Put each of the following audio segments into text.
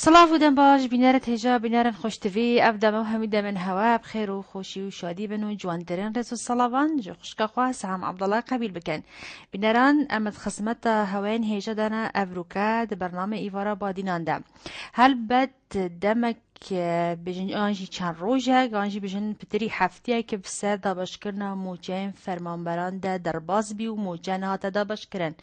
صلاة و باش بینارت هجا بینارن خوش توی اف دم و همی من هوا بخیر و خوشی و شادی بن و جوانترین رسو صلاوان جو خوشکا خواه سهم عبدالله قبیل بکن بیناران امد خصمت هواین هجا دانا افروکا ده برنامه ایوارا بادینان ده هل بد دمک بجن آنجی چند روزه آنجی بجن پتری هفتیه که بسر دابش کرنا موجه فرمانبران ده در باز بی و موجه نهات دابش کرن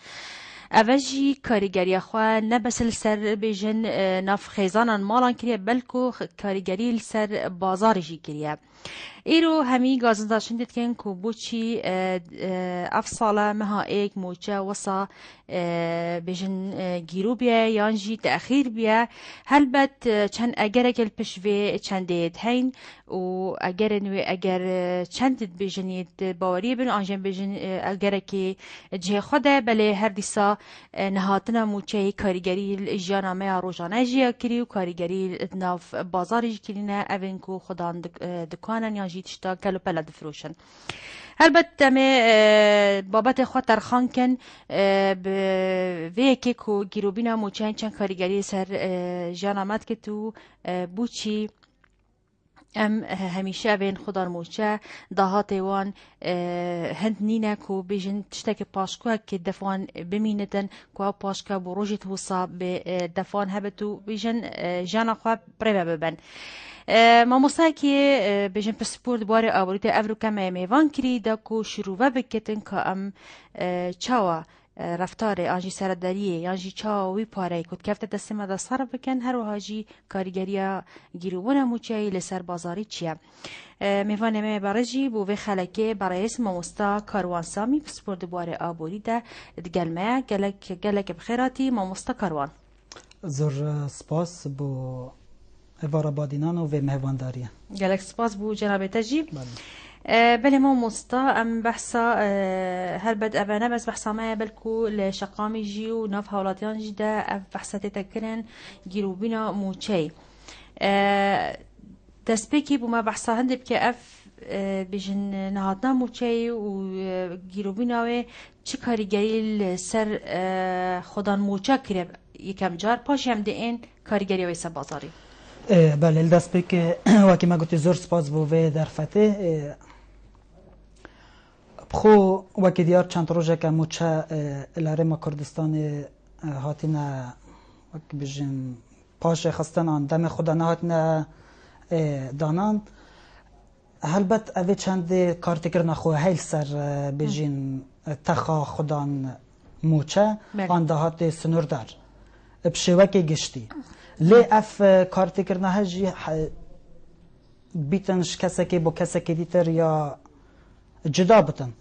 اوجی کاریگری خواه نه بس سر بیجن ناف خیزانان مالان کریه بلکو کاریگری سر بازار جی کریه ایرو همی گازنداشن دید کن که بوچی اف ساله مها ایک موچه وصا بیجن گیرو بیه یانجی تأخیر بیه هل بد چند اگر اگل پشوه چندید هین و اگر چندید بیجنید باوری بین آنجن بیجن اگر که جه خوده بله هر دیسا نهاتنا موچه کاریگری جانامه روزانه جیا کری و کاریگری ناف بازار جی کرینه اوین که خودان دکانن یا جیت شتا کلو پلا دفروشن البته می بابت خاطر خان کن به که کو گیروبینا موچه چند کاریگری سر جانامت که تو بوچی ام همیشه بین خودار موچه دهات وان هند نینه کو بیجن تشتک پاشکو که دفعان بمینتن کو پاشکا بروجت وصا به دفعان هبتو بیجن جانا خواب پربه ببن ما مساکی بیجن پسپورت باره آوریت افروکا میوان کری دا کو شروع بکتن که ام چاوا رفتار آنجی سرداریه یانجی چاوی پاره کد کفت دستم دا صرف بکن هر وهاجی کارگریا گیروبون موچه لسر بازاری چیه میوانه می برجی بو و خلکه برای اسم ماموستا کاروان سامی پسپورت باره آبوری ده دگلمه گلک بخیراتی ماموستا کاروان زور سپاس بو ایوارا بادینان و مهوانداریه گلک سپاس بو جناب تجیب بله ما مستا ام بحثا هل بد أبانا بس بحثا ما بلكو لشقامي جيو ناف حولاتيان جدا بحثا تتكرن جيروبينا موچي تسبيكي بما بحثا هندب كأف بجن نهاتنا موچي و جيروبينا و چه کاریگری سر خودان موچا کرب یکم جار پاش هم این کاریگری ویسا بازاری بله الدست بك وكي ما قلت زور سپاس بو في درفته بخو وكي ديار چند روزه که موچه الارما کردستان هاتینا وكي بجن پاش خستن آن دم خدا نهاتینا دانان هلبت اوه چند کارت کرنا خواه هیل سر بجن تخا خودان موچه آن دهات سنور دار بشوكي گشتی لی اف کارتی کرنا هجی بیتنش کسکی با کسکی دیتر یا جدا بتن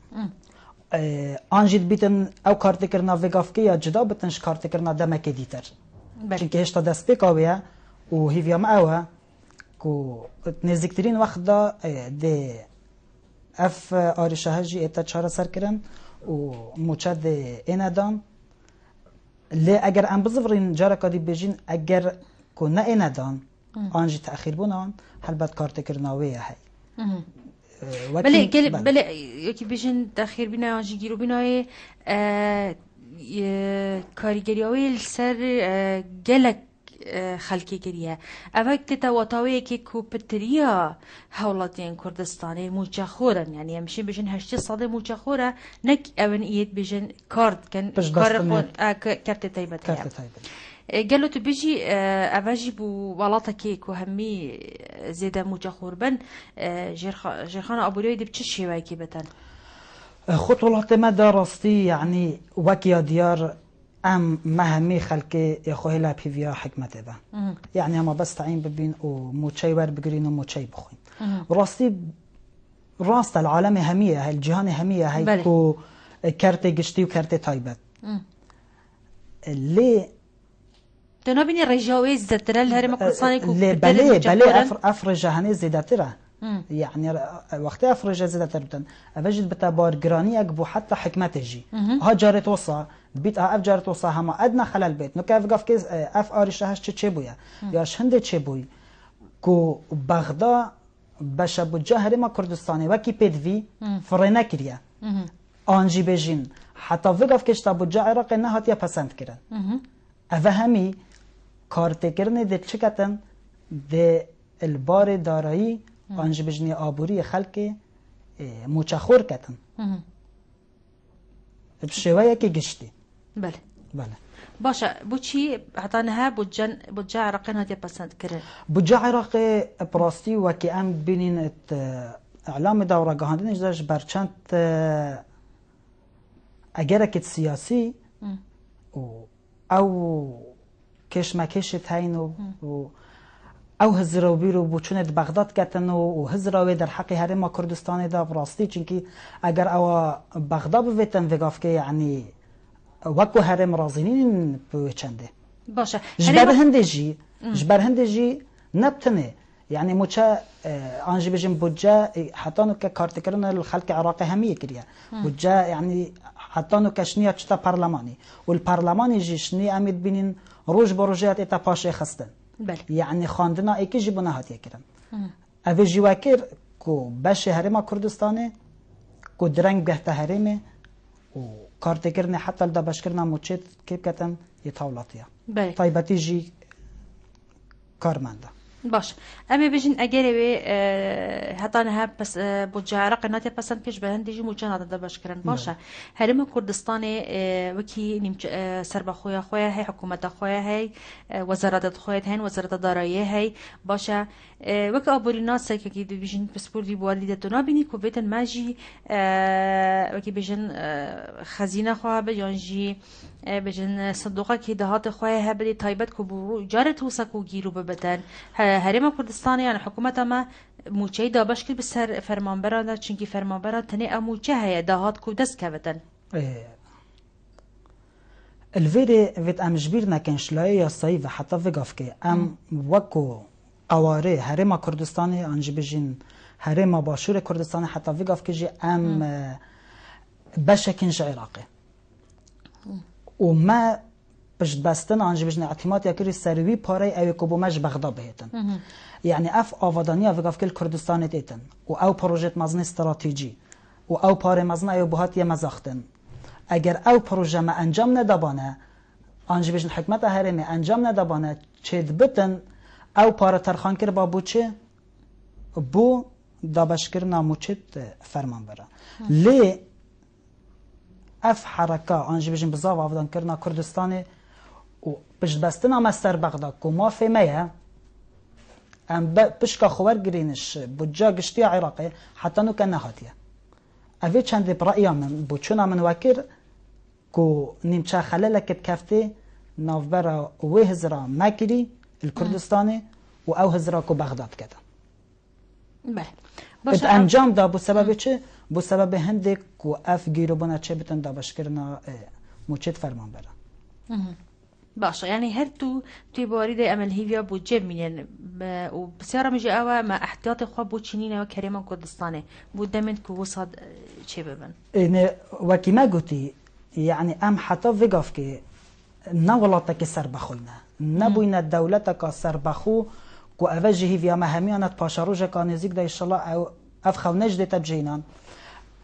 آنجید بیتن او کارتی کرنا وگاف که یا جدا بتنش کارتی کرنا دمکی دیتر چونکه هشتا دست بکاویه و هیویام اوه که نزدیکترین وقت دا ده اف آرشه هجی ایتا چهار سر کرن و موچه ده اینه دان لی اگر ام بزورین جارا کادی بجین اگر کو نه اینا دان آنجی تأخیر بونان هلبت کارت کرناویه هی بله یکی بجین تأخیر بینا آنجی گیرو بینای کاریگریاوی سر گلک خلکی کریه اوه که تواتاوی که کوپتریا حولاتین کردستانی موچه خورن یعنی همشین بجن 8 ساله موچه خوره نک اون اید بجن کارد کن کار خود کرت تایبت قالوا تبيجي أواجي بو ولاطة كيك وهمي زيادة موجة خوربن جيرخانا أبو ليدي بتشي وايكي بتن خط ولاطة ما درستي يعني وكيا ديار ام مهمي خلقي يخوهي لا بيفيا حكمته به يعني اما بس تعين ببين وموتشي ور بقرين وموتشي بخوين راستي راست العالم همية هاي الجهان همية هاي كو كارتي قشتي وكارتي تايبت ليه تنابيني رجاوي زدتر الهرم قصاني كو بلي افرج هني زدتره يعني وقت افرج زدتر بتن افجد بتابار جراني اكبو حتى حكمته جي ها جارت وصا بيت اف جارت وصا هما ادنى خلال بيت نو كيف قف كيس اف اريشه هش تشيبويا يا شند تشيبوي كو بغدا باش ابو جهرما كردستاني وكي بيدفي فرينا كريا انجي بيجين حتى وقف كيش ابو جا عراق نهات يا بسنت كرن افهمي کارتکرنه ده چکتن ده البار دارایی آنج بجنی آبوری خلق موچخور کتن بشویه که گشتی. بله بله باشه بو چی حتی نه بودجه عراقی نهاتی پسند کرد بودجه عراقی براستی و که ام بینین اعلام دوره گهاندنش داشت برچند اگر اکت سیاسی او کشمکش تاین و او هزرو بیرو بوچونت بغداد کتن و هزرو در حق هرم کردستان دا براستی چونکی اگر او بغداد بویتن وگاف که یعنی وکو هرم رازینین بوچنده باشه جبر هندجی نبتنه يعني موچا انجي بجم بوجا حتى نو كارتكرنا الخلق عراقي هميه كريا بوجا يعني حتى نو كشنيا تشتا برلماني والبرلمان يجي شني امد بينين روج بروجات اتا باشي خستن بله يعني خاندنا ايكي جبنا هاتيه كرن افي جواكر كو باش هرما كردستاني كو درنگ بهتا هرمه و كارتكرنا حتى لدا باشكرنا موچت كيف كتن يتاولاتيا بله طيبتي جي كارماندا باش اما بيجن اجري حتى انا بس بوجه عراق ناتي پسند کش به هندی موچه ناده باش کردن باشه هرم کردستان وکی نیم سرب خویا هی حکومت خویا هی وزارت خویا هن وزارت دارایی هی باشه وک آبورینا سکه کی بيجن پسپور دی بواری دتونا بینی کو بیتن ماجی وکی بيجن خزینه خواه به یانجی بجن صندوقه که دهات خواه هبدی تایبت کو برو جارت وسکو گیرو ببدن هرم کردستان یعنی حکومت ما موچه دابش کرد بسر فرمانبران چونکی فرمانبران تنه موچه هی دهات کو دست کردن الفيري فيت ام جبير نكنش لا يا صيف حتى فيغاف كي ام وكو قواري هرم كردستاني انج بجين هرم باشور كردستاني حتى فيغاف كي جي ام بشكنش عراقي وما بش بستن انج بجن اعتماد يكري سروي باري او كوبو مج بغداد بهتن يعني اف افادانيا فيغاف كي كردستان ديتن او بروجيت مزن استراتيجي او بار مزن او بهات يا مزاختن اگر او پروژه ما انجام ندابانه انج بجن حکمت هرمه انجام ندابانه چید بتن او پاره ترخان کر با بوچه بو دابش کرنا موچت فرمان بره لی اف حرکه انج بجن بزاو افدان کرنا کردستان و پشت بستنا مستر بغداد کو ما فهمه ام پشکا خور گرینش بوجا گشتی عراقی حتی نو کنه هاتیه اوی چند برای من بوچونا من وکر کو نیمچه خلال کت کفته نافبرا و هزرا مکری الکردستانی و او هزرا کو بغداد کدن بله انجام دا بو سبب چه؟ بو سبب هنده کو اف گیرو بنا چه بتن دا بشکرنا موچت فرمان برا باشه يعني هر توی بارید عمل هیویا بودجه مینن و بسیار میجه اوه ما احتیاط خواه بود چینینه و کریمان کردستانه بود دمید که وصاد چه ببن اینه وکی ما گوتی يعني ام حتى فيغاف كي نولاتك سربخوينا نبوينا دولتك سربخو كو افجه في مهميانات باشاروجا كانزيك دا ان شاء الله او افخو نجد تبجينان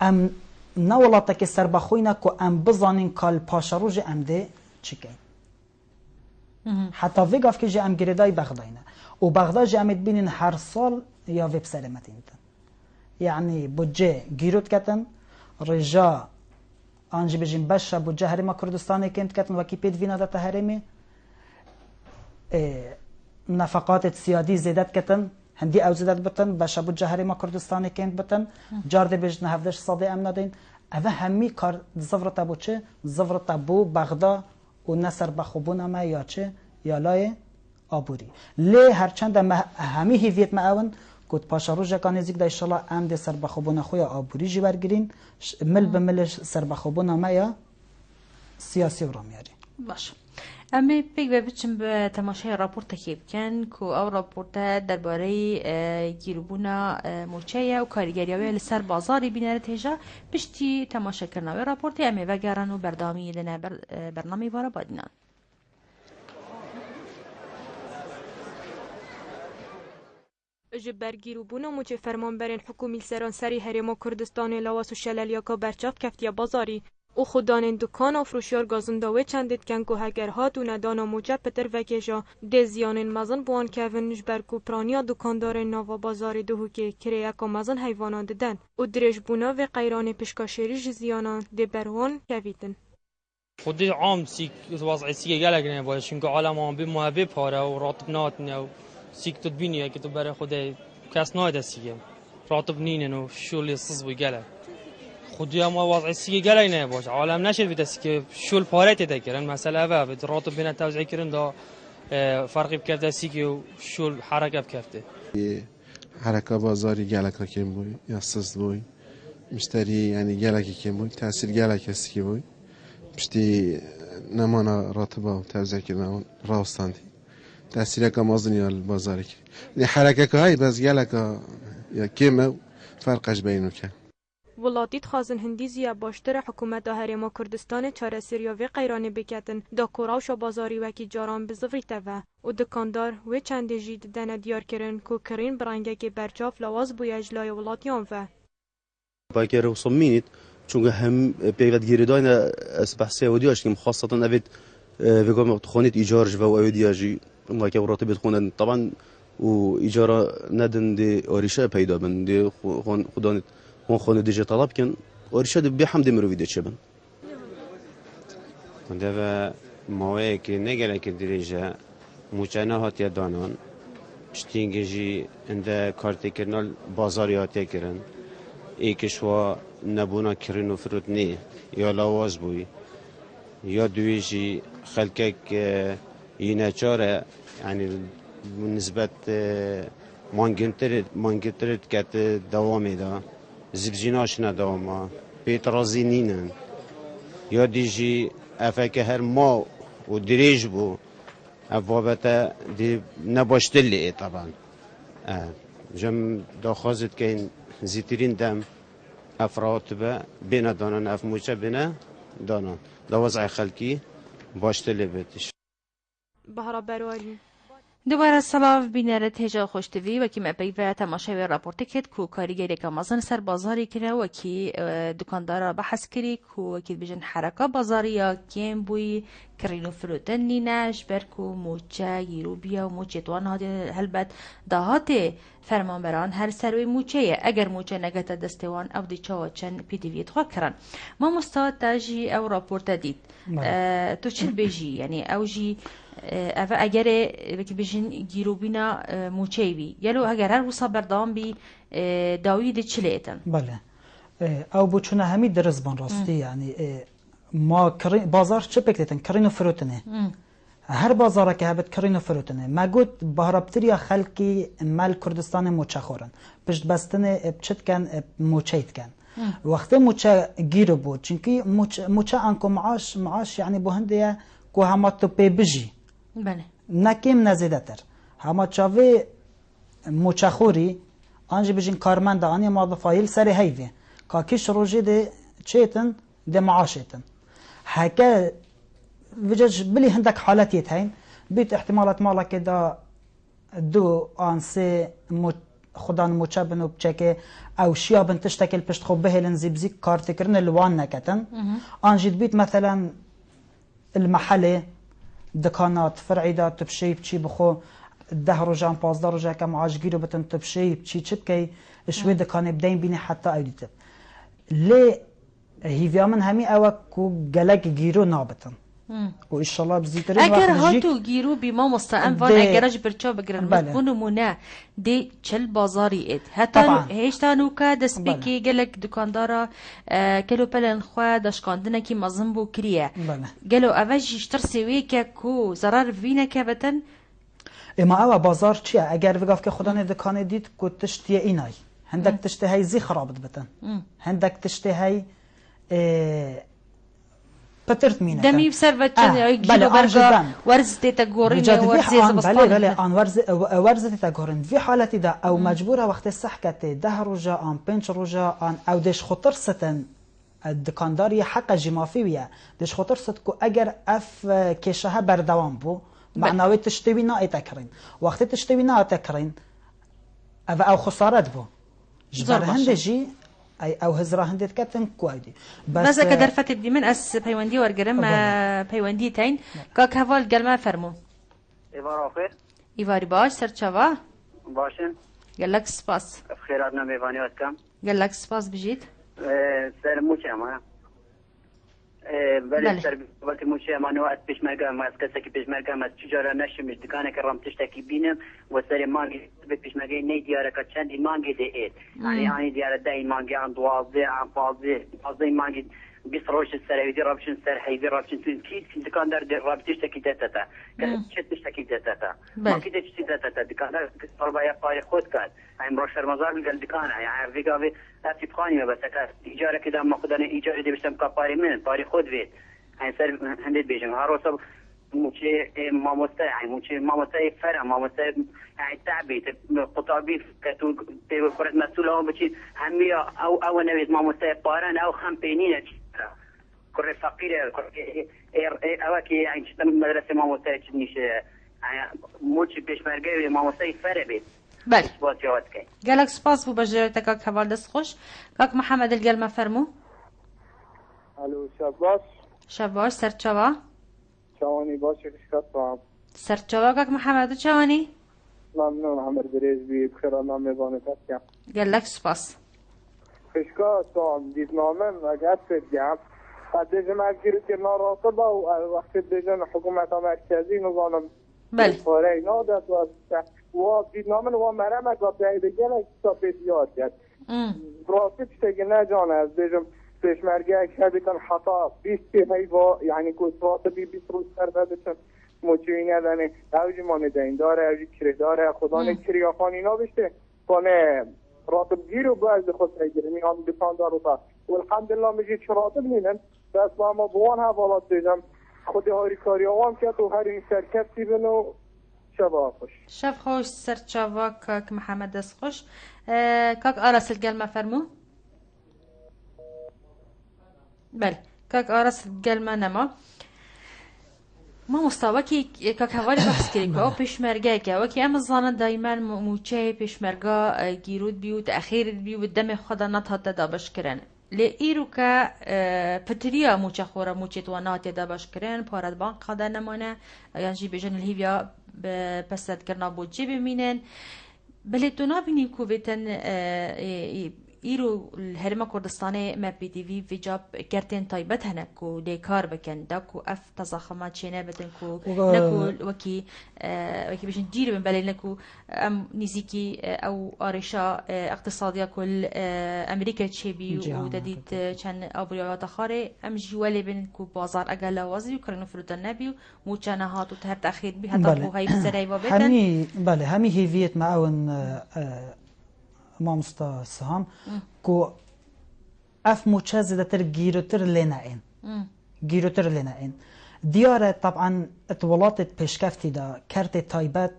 ام نولاتك سربخوينا كو ام بزانين كال باشاروجا ام دي تشيكي حتى فيغاف كي جي ام جريداي بغداينا وبغداد جي ام تبينين هر سال يا فيب سلامتين يعني بوجه جيروت كتن رجا انج بجیم باش بودجه هرم کردستان کند کتن وکی پید وینا دات هرمی نفقات سیادی زیادت کتن هندی او زیادت بتن باش بودجه هرم کردستان کند بتن جارد بجن هفدش صادی ام ندین اوه همی کار زفرتا بو چه زفرتا بو بغداد و نصر بخوبون ما یا چه یا لای آبوری لی هرچند همی هیویت ما اون کد پاشاروجا کانزیک دا انشالله ام ده سر بخوبون خویا آبوری جی برگرین مل به مل سر بخوبون ما یا سیاسی و رامیاری باش اما پیک ببچم به تماشای راپورت که بکن که او راپورت درباره گیروبونا موچه و کارگریاوی لسر بازاری بینره تیجا پشتی تماشا کرناوی راپورتی اما وگران و بردامی لنه برنامه وارا بادینان جبر گیروبونا موچه فرمانبرین حکومی سرانسری هرم کردستان لاواس و شلالیا که برچاف کفتیا بازاری او خودان دکان و فروشیار گازنداوی چندید کن که هگرهات و ندانا موجه پتر وکیجا ده زیانین مزن بوان کهون نجبر کو پرانیا دکاندار ناوا بازار دهو که کره اکا مزن حیوانان ددن و درش بونا و قیران پشکاشیری جزیانان ده برهون کویدن. خودی عام سیک وضع سیک گلگ نه باید چون که عالم هم به محبه پاره و راتب نات نه و سیک تدبینیه که تو برای خودی کس ناید سیکه راتب نینه و شولی صز بی گلگ خودی هم وضع سیک گلگ نه باید عالم نشد بیت سیک شول پاره تده کردن مثلا و بیت راتب بین توزیع کردن دا فرقی بکرده سیک و شول حرکت کرده. حرکت بازاری گلگ کم بوی یا صز بوی مشتری یعنی گلگ کم بوی تاثیر گلگ سیک بوی پشتی نمانا راتبا توزیع کردن راستاندی تأثیر که مازنی البازاری کرد. نه حرکت که های بس گلک یا کمه فرقش بینو که. ولاتیت خازن هندیزی باشتر حکومت هرما کردستان چاره سریاوی قیرانی بکتن دا کوراوش بازاری وکی جاران بزفریته و دکاندار و چند جید دنه دیار کرن که کرین برانگه که برچاف لواز بویج لای ولاتیان و باکر وصمینید چون هم پیوت گیردان از بحث ودیاش که خاصة نبید بقوم خونت إيجار جوا ودیاجی ما که راتب خونن طبعا و إيجار ندن دی آریشه پیدا بن دی خودان خون دیجی طلب کن آریشه دی بحمد مرویده چه بن. کنده و موایی که نگره که دیجا موچنه هاتی دانان شتینگی انده کارتی کرنال بازاری هاتی کرن ایکشوا نبونا کرینو فروت نی یا لواز بوی یا دویجی خلکک اینچاره یعنی نسبت مانگترت کت دوامی دا زبزیناش نداما پیترازی نینن یا دیجی افکه هر ما و دریج بو افوابتا دی نباشتلی طبعا جم داخازت که این زیترین دم افراد به بین دانان اف موچه بین دانان دا وضع خلکی باشتلی بیتش بهرا برواری دوباره سلاف بینره تجا خوشتوی و کی مپی و تماشای راپورت کت کو کاریگری که مازن سر بازاری کنه و کی دکاندارا بحث کری کو کی بجن حرکت بازاری یا کیم بوی کرینو فروتن نینش برکو موچه یروبیا و موچه توان هادی هلبت دهات فرمانبران هر سروی موچه اگر موچه نگت دستوان او دی چاو چن پی تی وی تخوا کرن ما مستعد تاجی او راپورت دید تو چل بجی یعنی او جی اوه اگر وکی بجن گیروبینا موچه بی یلو اگر هر وصا بردام بی داوی دی چله ایتن بله او بوچونه همی درز بان راستی یعنی ما بازار چه بکتن کرینو فروتنه هر بازار که هبت کرینو فروتنه ما گوت بهرابتریا خلقی مال کردستان موچه خورن پشت بستن بچت کن موچهیت کن وقتی موچه گیرو بود چونکی موچه انکو معاش یعنی بو هنده کو همه تو پی بجی بله نکیم نزیده تر همه چاوی موچه خوری آنجا بجین کارمنده آنی مادفایل سری هیوه که کش روژه ده چیتن ده معاشیتن هکه وجج بلی هندک حالتیت هین بیت احتمالات مالا که دا دو آن سه خدان موچه بنو بچه که او شیا بن تشتکل پشت خوب بهلن زیبزی کارت کرن الوان نکتن آنجید بیت مثلا المحله دکانات فرعی دا تبشی بچی بخو 10 روزان 15 روزه که معاش گیرو بتن تبشی بچی چپ که شوی دکانه بدین بینی حتی ایدیت لی هیویا من همی او کو گلگ گیرو نابتن و انشالله بزیترین اگر هاتو گیرو بی ما مستعم وان اگرش برچا بگرن بکنو مونه دی چل بازاری اید حتی هیشتانو که دست بیکی گلگ دکاندارا کلو پلن خواه داشکاندنه که مزم بو کریه گلو اوش ترسیوی که کو ضرر وینه که بتن اما او بازار چیه اگر بگاف که خدا دکانه دید که تشتیه اینای هندک تشتیه های زی خرابت بتن هندک تشتیه های پترت مینه دمی بسر بچه گیلو برگا ورزتی تا گورین ورزی زبستانی بله آن ورزتی تا گورین وی حالتی دا او مجبوره وقت صحکتی 10 روزه آن 5 روزه آن او دش خطر ستن دکانداری حق جمافی ویه دش خطر ست که اگر اف کشه بردوام بو معناوی تشتوی نا ایتکرین وقتی تشتوی نا ایتکرین او خسارت بو جبر هنده جی أي أو هزرا هندت كتن كويدي بس كدر فتت دي من أس بيوندي ورجرم بيوندي تين كاك هفال قال ما فرمو إيوار آخر إيواري باش سرچوا باشن قال لك سپاس بخيراتنا ميفانيات كم قال لك سپاس بجيت سر موچه ما بله سر وقت موچه ما نوعت پیشمرگه ما از کسی که پیشمرگه ما چجورا نشمش دکانه که رام تشتکی بینم و سر مانگی به پیشمرگه نی دیاره که چندی مانگی ده اید یعنی دیاره ده این مانگی عن 12 عن 15 مانگی 20 روش السراويدي رابشن سر حيدي رابشن كي دكاندار رابطيش تكي داتتا كتش تكي داتتا ما كي تشتي داتتا دكاندار طلبا يا قاري خود كان هاي مروش المزار قال دكان يعني في قافي افي بخاني بس ايجار كده ما خدنا ايجار دي بشتم كباري من باري خود بيت هاي سر هندي بيجن هاروسا موشي ماموستا يعني موشي ماموستا فرع ماموستا يعني تعبيت قطابي كتو كرة مسؤولة بشي همية او نويت ماموستا باران او خمبينين كره فقيرة اوكي يعني شتم مدرسة ما مستعد نيش يعني موش بيشمرجي ما مستعد فرق بيت بله قالك سپاس بو بجرتك كاك حوال دست خوش كاك محمد القل ما فرمو الو شباش شباش سرچوا چوانی باشه کشکت با سرچوا كاك محمد چوانی ممنون عمر دريج بي بخير نام ميبانه تسكن قالك سپاس کشکت با دیدنامه مگه سرگم دیجن اگری که ناراسته و وقتی دیجن حکومت مرکزی نظام بله فاره نادت و دیدنامه و مرمت و پیدگل اکتا پیدیاد کرد راستی تشتگی نجانه از دیجن پیشمرگه اکتا بیتن حتا 20 هیوا یعنی کسوات بی 20 روز کرده بیتن موچوی ندنه اوجی مانه دین داره اوجی کره داره خدا نکری آخان اینا بشته کنه راتب گیر و باید خود سیگیره میان بسان دارو تا والحمدلله میگه چراتب نینن بس ما بوان حوالات دیدم خودی هاری کاری آوام کرد و هر این سرکت تیبن و شب خوش شب خوش سرچوا کاک محمد دست خوش کاک آراس الگل ما فرمو بله کاک آراس الگل ما نما ما مستوى كاك هوالي بحث كريكا او پیشمرگه که وكي ام الظانة دايما موچه پیشمرگه گیرود بيو تأخير بيو الدم خدا نتهد دابش کرن لئیرو که پتریا موچه خورا موچه توانات دابش کرن پارد بان خدا نمانه یعنی بجن الهیویا بسد کرنا بوچه بمینن بله دونا بینیم که بیتن ایرو الهرم کردستانی ما بی تی وی ویجاب کرتن تایبت هنه کو لیکار بکن دا کو اف تضخمات چینه بتن کو نکو وکی بشن دیر بن بله نکو ام نزیکی او آرشا اقتصادیا کل امریکا چه بی و دادید چند آبریات خاره ام جوالی بن کو بازار اگر لوازی و کرنو فروتن نبی و موچانه هاتو تهر تأخیر بی حتی کو های بسرعی و بتن بله همی هیویت معاون مامستا سهام کو اف موچه زدتر گیروتر لنائن گیروتر لنائن دیاره طبعا اتولاتت پیشکفتی دا کرت تایبت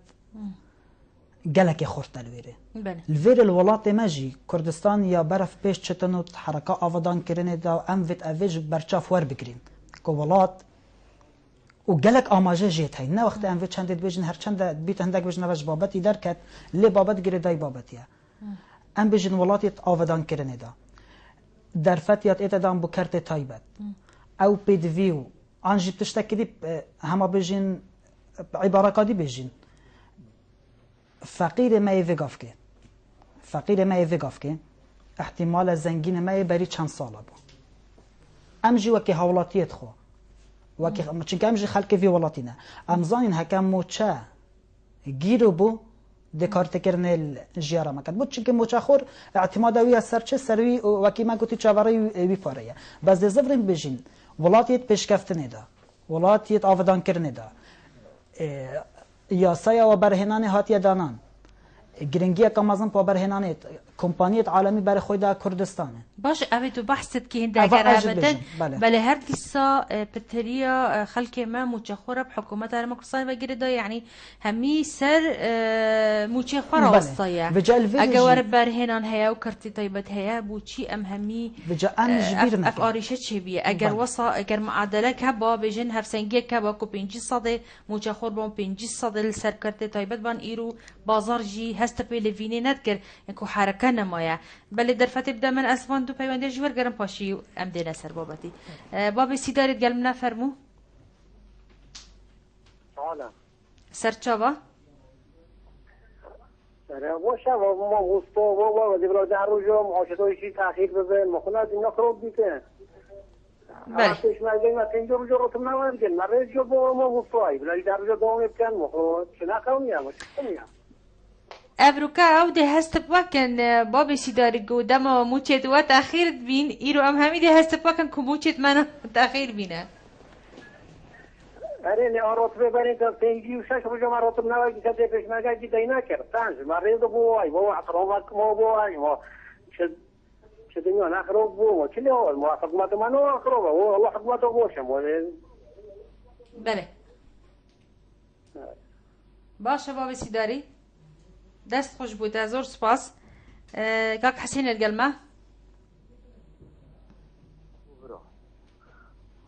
گلک خورت الویره الویر الولات ماجی کردستان یا برف پیش چتنو حرکا آودان کرنه دا ام ویت اویج برچاف ور بگرین کو ولات و گلک آماجه جیت هی نه وقت ام ویت چندید بیجن هر چند بیت هندک بیجن وش بابتی در کت لی بابت گیره دای بابتیه ام بجن ولاتیت آودان کرنه دا در فتیات ایت دام بو کرت تایبت او پید ویو آنجی بتشتکی دی همه بجن عباره کادی بجن فقیر مای وگافکه فقیر مای وگافکه احتمال زنگین مای بری چند ساله بو ام جی وکی حولاتیت خو وکی چون ام جی خلک وی ولاتینه ام زانین هکم موچه گیرو بو دکارت کرنل جیارا مکد بود چون که موچخور اعتمادوی از سرچه سروی وکی من گوتی چاوری وی پاره بس دزفرین بجین ولاتیت پیشکفتنه دا ولاتیت آودان کرنه دا یاسای و برهنان هاتی دانان گرنگی کامازن پا برهنانیت کمپانیت عالمی بر خود کردستانه باش اوی تو بحثت که هنده اگر ابدا بله هر دیسا پتریا خلک ما موچخوره بحکومت هرم کردستان و گرده یعنی همی سر موچخوره وسطایا اگر ور برهنان هیا و کرتی طیبت هیا بوچی ام همی اف آریشه چه بیه اگر وصا اگر معادله که با بجن هفسنگی که با کو 5 صد موچخور با 5 صد سر کرتی طیبت بان ایرو بازار جی هست پیلوینی ندکر یکو حرکه نمایه بله در فتح بدا من اسوان دو پیونده جور گرم پاشی ام دینا سر بابتی بابی سیدارید گل منا فرمو حالا سرچاوا باشه و ما وسطا و دیگر در روزا معاشرت‌هایی تأخیر بده مخونات اینا خراب بیته بله پیشمرگی ما تینجا روزا رو تم نماید کن مرد جو با ما وسطایی ولی در روزا دوام بکن مخونات چنا کنیم یا افروکا او ده هست پاکن بابی سیداری گو دما موچت و تأخیر بین ایرو ام همی ده هست پاکن که موچت من تأخیر بینه اره نه راتبه برای تا تینجی و شش روزا ما راتب نماید که پیشمرگی دینا کرد تنج مرد بوای و اقرامات ما بوای و چه دنیا نخراب بو چه لیال ما حکومت منو خراب و الله حکومت باشم بله باشه بابی سیداری دست خوش بود ازور سپاس کاک حسین الگلمه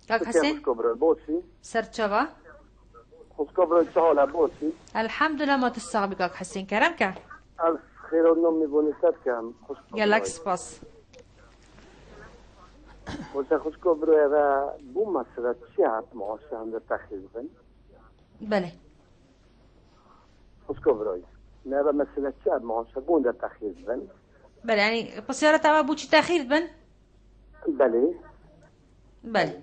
کاک حسین سرچوا خسكبر الشهولة بوسي الحمد لله ما تستغبي كاك حسين كرمك ألف خير ونمي بونيسات كام قالك سباس وانت خسكبر هذا بو مسألة شيعة معاشرة عند التخيل بن بله خسكبر هذا مسألة شيعة معاشرة بو عند التخيل بن بله يعني قصيرة تبع بوشي تأخير بن بله بله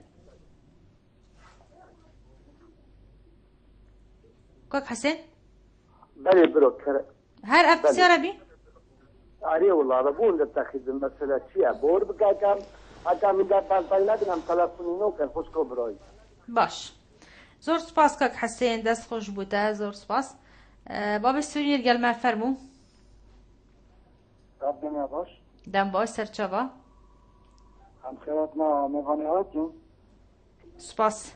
كوك حسين بله بروكر هر أفسيرة بي عليه والله بقول التأخير المسألة شيء بور بقى كم من ده بالبلد نم تلفونينو كان خوشكو براي باش زور سپاس كوك حسين دست خوش بوده زور سپاس باب سوري رجال ما فرمو ربنا باش دم باش سرچاوا هم خيراتنا مغانيات سپاس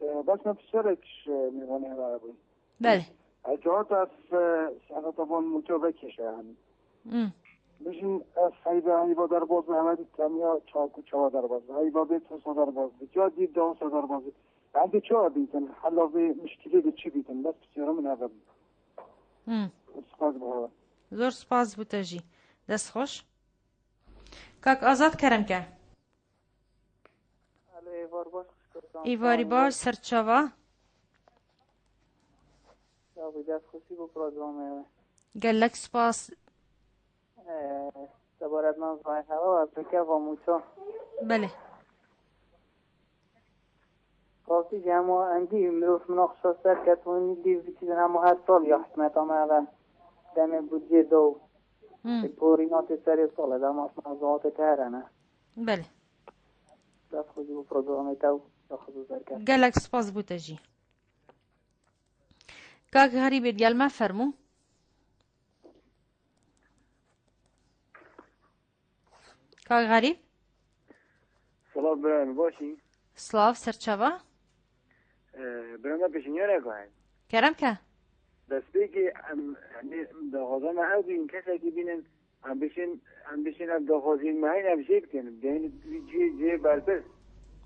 بس نفسركش ميغاني عربي بله جهات از سنة طبعا متوبكش يعني بشین از هیبا در باز محمد تامیا چاکو چوا در باز هیبا بیت حسن در باز جا دید داوس در باز عندي چوا بیتن حالا به مشکلی به چی بیتن بس بسیارم من عرب سپاس بها زور سپاس بوتجی دست خوش کاک آزاد کرم که ایواری باش سرچاوا دست خوشی با پروگرام گلک سپاس سبارت من زای هوا و افریقا و موچا بله قاسی جمع اندی مروف مناقشه سر کتونی دیو چیز همه هر سال یا حکمت آمده دم بودجه دو پورینات سر ساله در موضوعات تهرانه بله دست خوشی با پروگرام تو خصوص کرد گلک سپاس بوتجی کاک غریب گل ما فرمو کاک غریب سلام برام باشی سلاف سرچاوا برام پیشنیاره کنن کرم که دست بگی داغازه ما هر این کسی که بینن هم بشین هم داغازی مهین هم شیب کنن یعنی جه برپس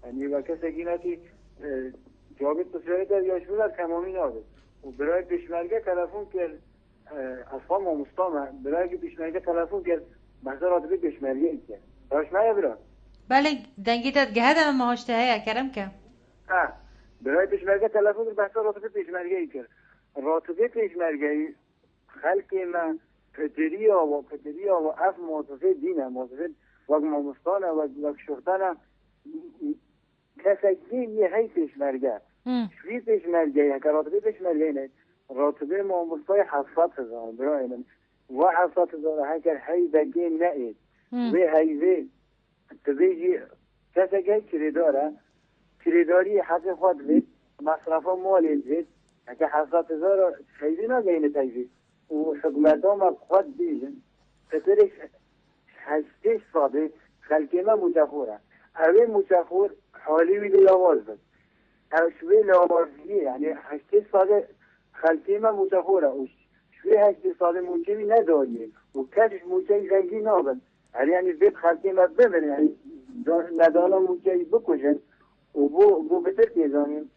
یعنی با کسی که نتی جوابت بسیاری در یاش بودر تمامی نابد و برای پیشمرگه تلفون کرد اصفام و مستامه برای پیشمرگه تلفون کرد محضر راتبه پیشمرگه این کرد راش مایه برای بله دنگیتت گهده من ماهاشته هیا کرم که برای پیشمرگه تلفون کرد محضر راتبه پیشمرگه این کرد راتبه پیشمرگه خلق من پتریا و اف موظفه دینه موظفه وقت مستانه وقت شرطانه کسی یه هی پیشمرگه شوی پیشمرگه که راتبه پیشمرگه اینه راتبه ماموستای 700,000 برای من و 700,000 هکر هی بگه نهید و هی تبیجی کسی که کریداری حق خود بید مصرف مالی بید که 700,000 خیلی نگه تایید و حکومت ها ما خود بیشن کترش 8 ساده خلقی ما متخوره اوه متخور حالی ویده لواز بید شوی لوازیه یعنی 8 ساده خلقی ما متخوره شوی 8 ساده موچهی نداریه و کسش موچهی خیلی نابد یعنی بید خلقی ما ببینه یعنی ندانا موچهی بکشن و بو بتر تیزانیم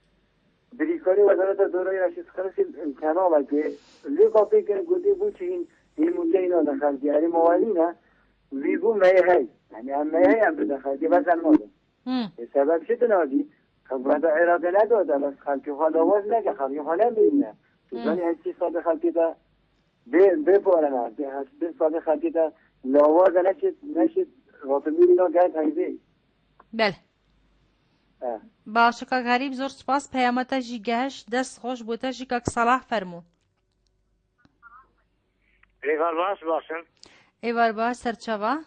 بریکاری وزارت دورای رشید خلصی امکانه که لیقا پیکن گوده بو چه این موچهی ناده خلقی یعنی موالی نه ويبو ما هي يعني ما هي عم بدخل بس الموضوع السبب شو تنادي خبرة إرادة لا دودا بس خلقي خلا وزنك خلقي خلا منا يعني هالشيء صار خلقي ده بفورنا هالشيء صار خلقي ده لوازه نشد راتبی اینا گرد هایده. بله. باشه که غریب زور سپاس پیامتا جی گشت دست خوش بوده جی که صلاح فرمو. ایوار باش باشم. ایوار باش سرچوا.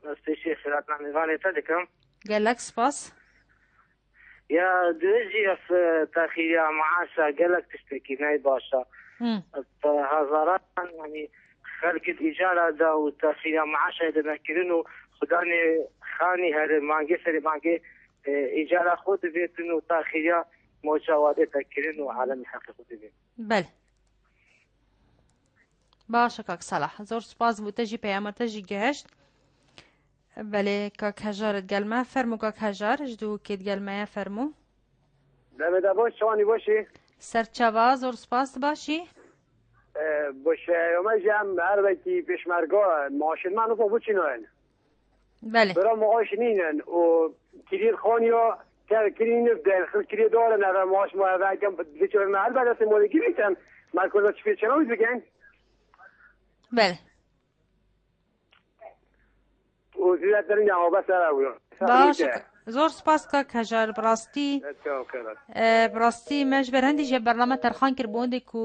استشی خیرات نمیوانه تا دکم. گلک سپاس. یا دوزی از تأخیر معاشه گلک تشتکی نای باشه. هزاران يعني خلقت إجارة دا وتأخير معاشه دا مكرنو خداني خاني هر مانجي سري مانجي إجارة خود بيتنو تأخير مجاوده تكرنو عالم حق خود بيت. بله. باشه کاک صلاح زور سپاس بوده جی پیامتا جی گهشت. بله کاک هجارت گلمه فرمو کاک هجار جدو کید گلمه فرمو. ده باش شوانی باشی؟ سرچوا زور سپاس باشی؟ باشه ما جمع هر وقتی پیشمرگاه ماشین منو با بود چیناین بله برای ماشینین و کلیر خانیا کلیر نفدن خیلی کلیر داره نه ماش ما وقتیم بیچاره محل بعد از مالکی بیتن مرکز چی چنان بگن بله و زیاد دارین جواب سر باشه زور سپاس که کجار براستی مش برندی جه برنامه ترخان کر بونده کو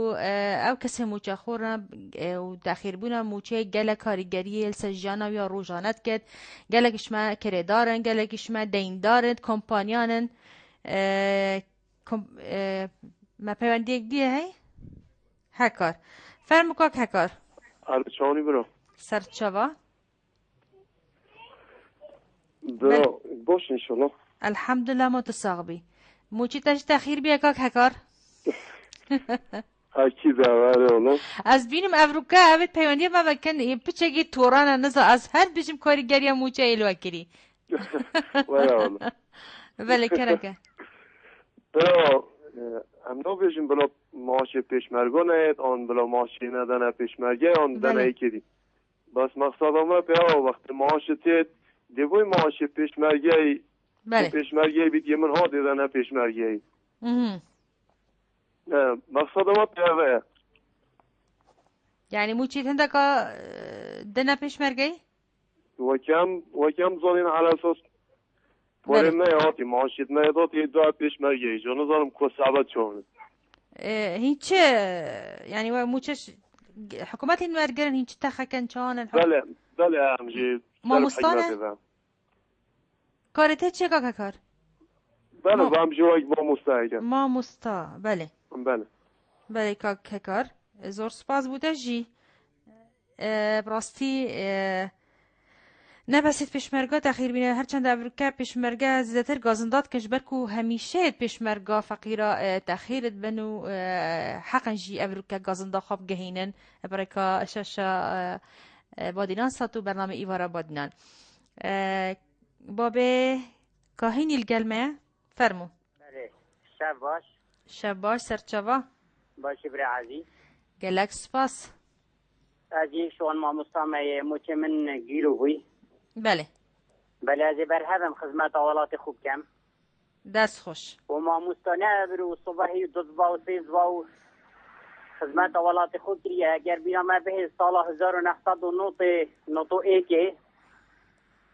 او کسی موچه خورم و داخل بونه موچه گله کاریگری السجانه یا روزانت کد گله کشما کره دارن گله کشما دین دارن کمپانیانن ما پیوندی یک دیه هی هکار فرمو که هکار چانی برو سرچوا برو باش انشالله الحمدلله متساقبی موچی تاش تأخیر بیا کاک هکار هکی داره اونو از بینم افروکا اوید پیوندی ما بکن یه پچگی توران نزا از هر بیشم کاریگری موچه ایلو کری بله کرکه برو هم نو بیشم بلا ماشه پیشمرگا نهید آن بلا ماشه ندنه پیشمرگه آن دنه ای کری بس مقصد همه بیا وقت ماشه تید دیوی ماش پیشمرگی بله پیشمرگی بید یمن ها دیدن پیشمرگی مقصد ما پیوه یعنی مو چیت هنده که دنه پیشمرگی و کم زنین على اساس پورم نیاتی ماشید نیاداتی دو پیشمرگی جانو زنم که ثبت شونه هیچ یعنی و موچش حکومت این ورگرن هیچ تخکن چانن بله همجی ماموستانه کارته چه که کار؟ بله با همجی وقت ماموستا ماموستا بله بله که کار زور سپاس بوده جی براستی نبسید پیشمرگاه تأخیر بینه هرچند افریقا پیشمرگاه زیادتر گازنداد کش برکو همیشه پیشمرگاه فقیرا تأخیرت بنو حقا جی افریقا گازندا خواب گهینن برکا شاشا بادینان ساتو برنامه ایوارا بادینان بابه کاهین الگلمه فرمو بله شب باش سرچوا باشی برای عزیز گلک سپاس عزیز شوان ما مستمع موچه من گیرو بوی بله از برهدم خدمت اولات خوب کم دست خوش و ما مستانه برو صبحی دزبا و سیزبا و خدمت اولات خوب کریه اگر بیامه به سال 1900 نوتو ایکه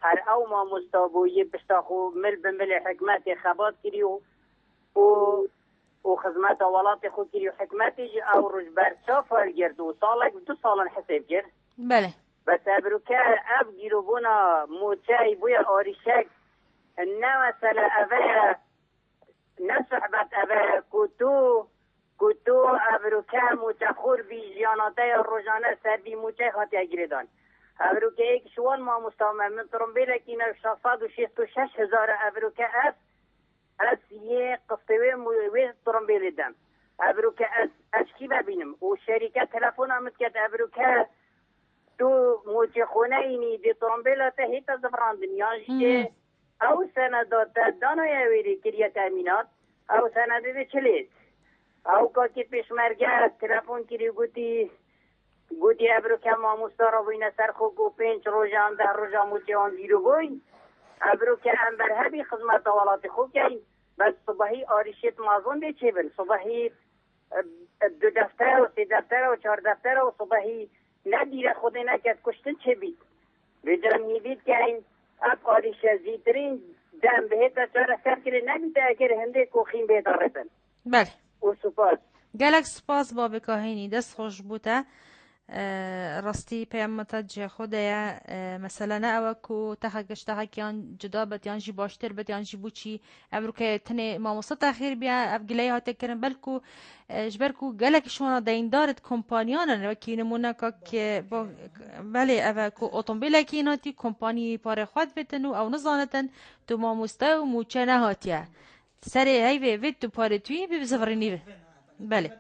هر او ما مستابوی بشتاخو مل بمل حکمت خبات کری و خدمت اولات خوب کری و حکمتی او رجبر سافر گرد و سالک 2 سالن حساب کرد بله بس ابروکه اب گیروبونا موچای بوی آریشک نه مثلا اوه نه صحبت اوه کتو ابروکه موچه خور بی جیاناته روزانه سر بی موچه خاطی اگریدان ابروکه ایک شوان ما مستعمل من ترمبیل که 966,000 ابروکه از یه قصوه موی ترمبیل دم ابروکه از کی ببینم و شرکت تلفن آمد که ابروکه تو موچه خونه اینی دی ترمبیل تا هیتا زفراندن یانش او سندات دانو یاویری کریه تامینات او سنده دی چلید او که پیشمرگه تلفن کری گوتی گویی ابرو که ما مستارا بین سر خو گو 5 روزان 10 روزا موچیان دیرو بوی ابرو که انبر هبی خدمت ولات خو کی بس صبحی آریشت مازون دی چه بل صبحی 2 دفتر و 3 دفتر و 4 دفتر و صبحی ندیره خود نکرد کشتن چه بید ویدرم میدید که این اب آریش زیترین دم بهت چرا سر کرده نمیده اگر هنده کوخیم بهت رسن بله و سپاس گلک سپاس با بکاهینی دست خوش بوده راستی پیامت جه خوده مثلا نه او کو تخگش تخکیان جدا بد یان جی باشتر بد یان جی بوچی ابرو که تنه ما مصط اخیر بیا ابگلی ها تکرن بلکو جبرکو گلک شونا دین دارت کمپانیان رو کی نمونه که بله او کو اتومبیل کی ناتی کمپانی پاره خود بتنو او نزانتن تو ما مستا و موچه نهاتیه سری هی وید تو پاره توی بزفرینی بله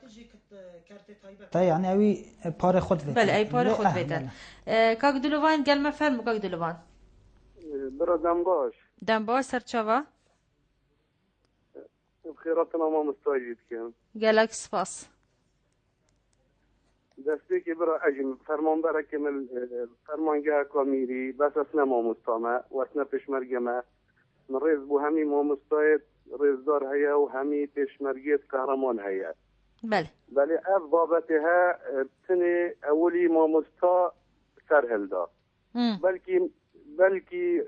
یعنی اوی پاره خود بیتن بله ای پاره خود بیتن کاک دلوان گل مفرم کاک دلوان برا دنباش سرچاوا بخیراتنا ما مستاجد کن گلک سپاس دستی که برا اجم فرمان برا کمل فرمانگاه کامیری بس اسنا ما مستامه و اسنا پشمرگمه من ریز بو همی ما مستاید ریزدار هیا و همی پشمرگیت قهرمان هیا بله بله اف بابتها تنی اولی ما مستا سرهل دا بلکی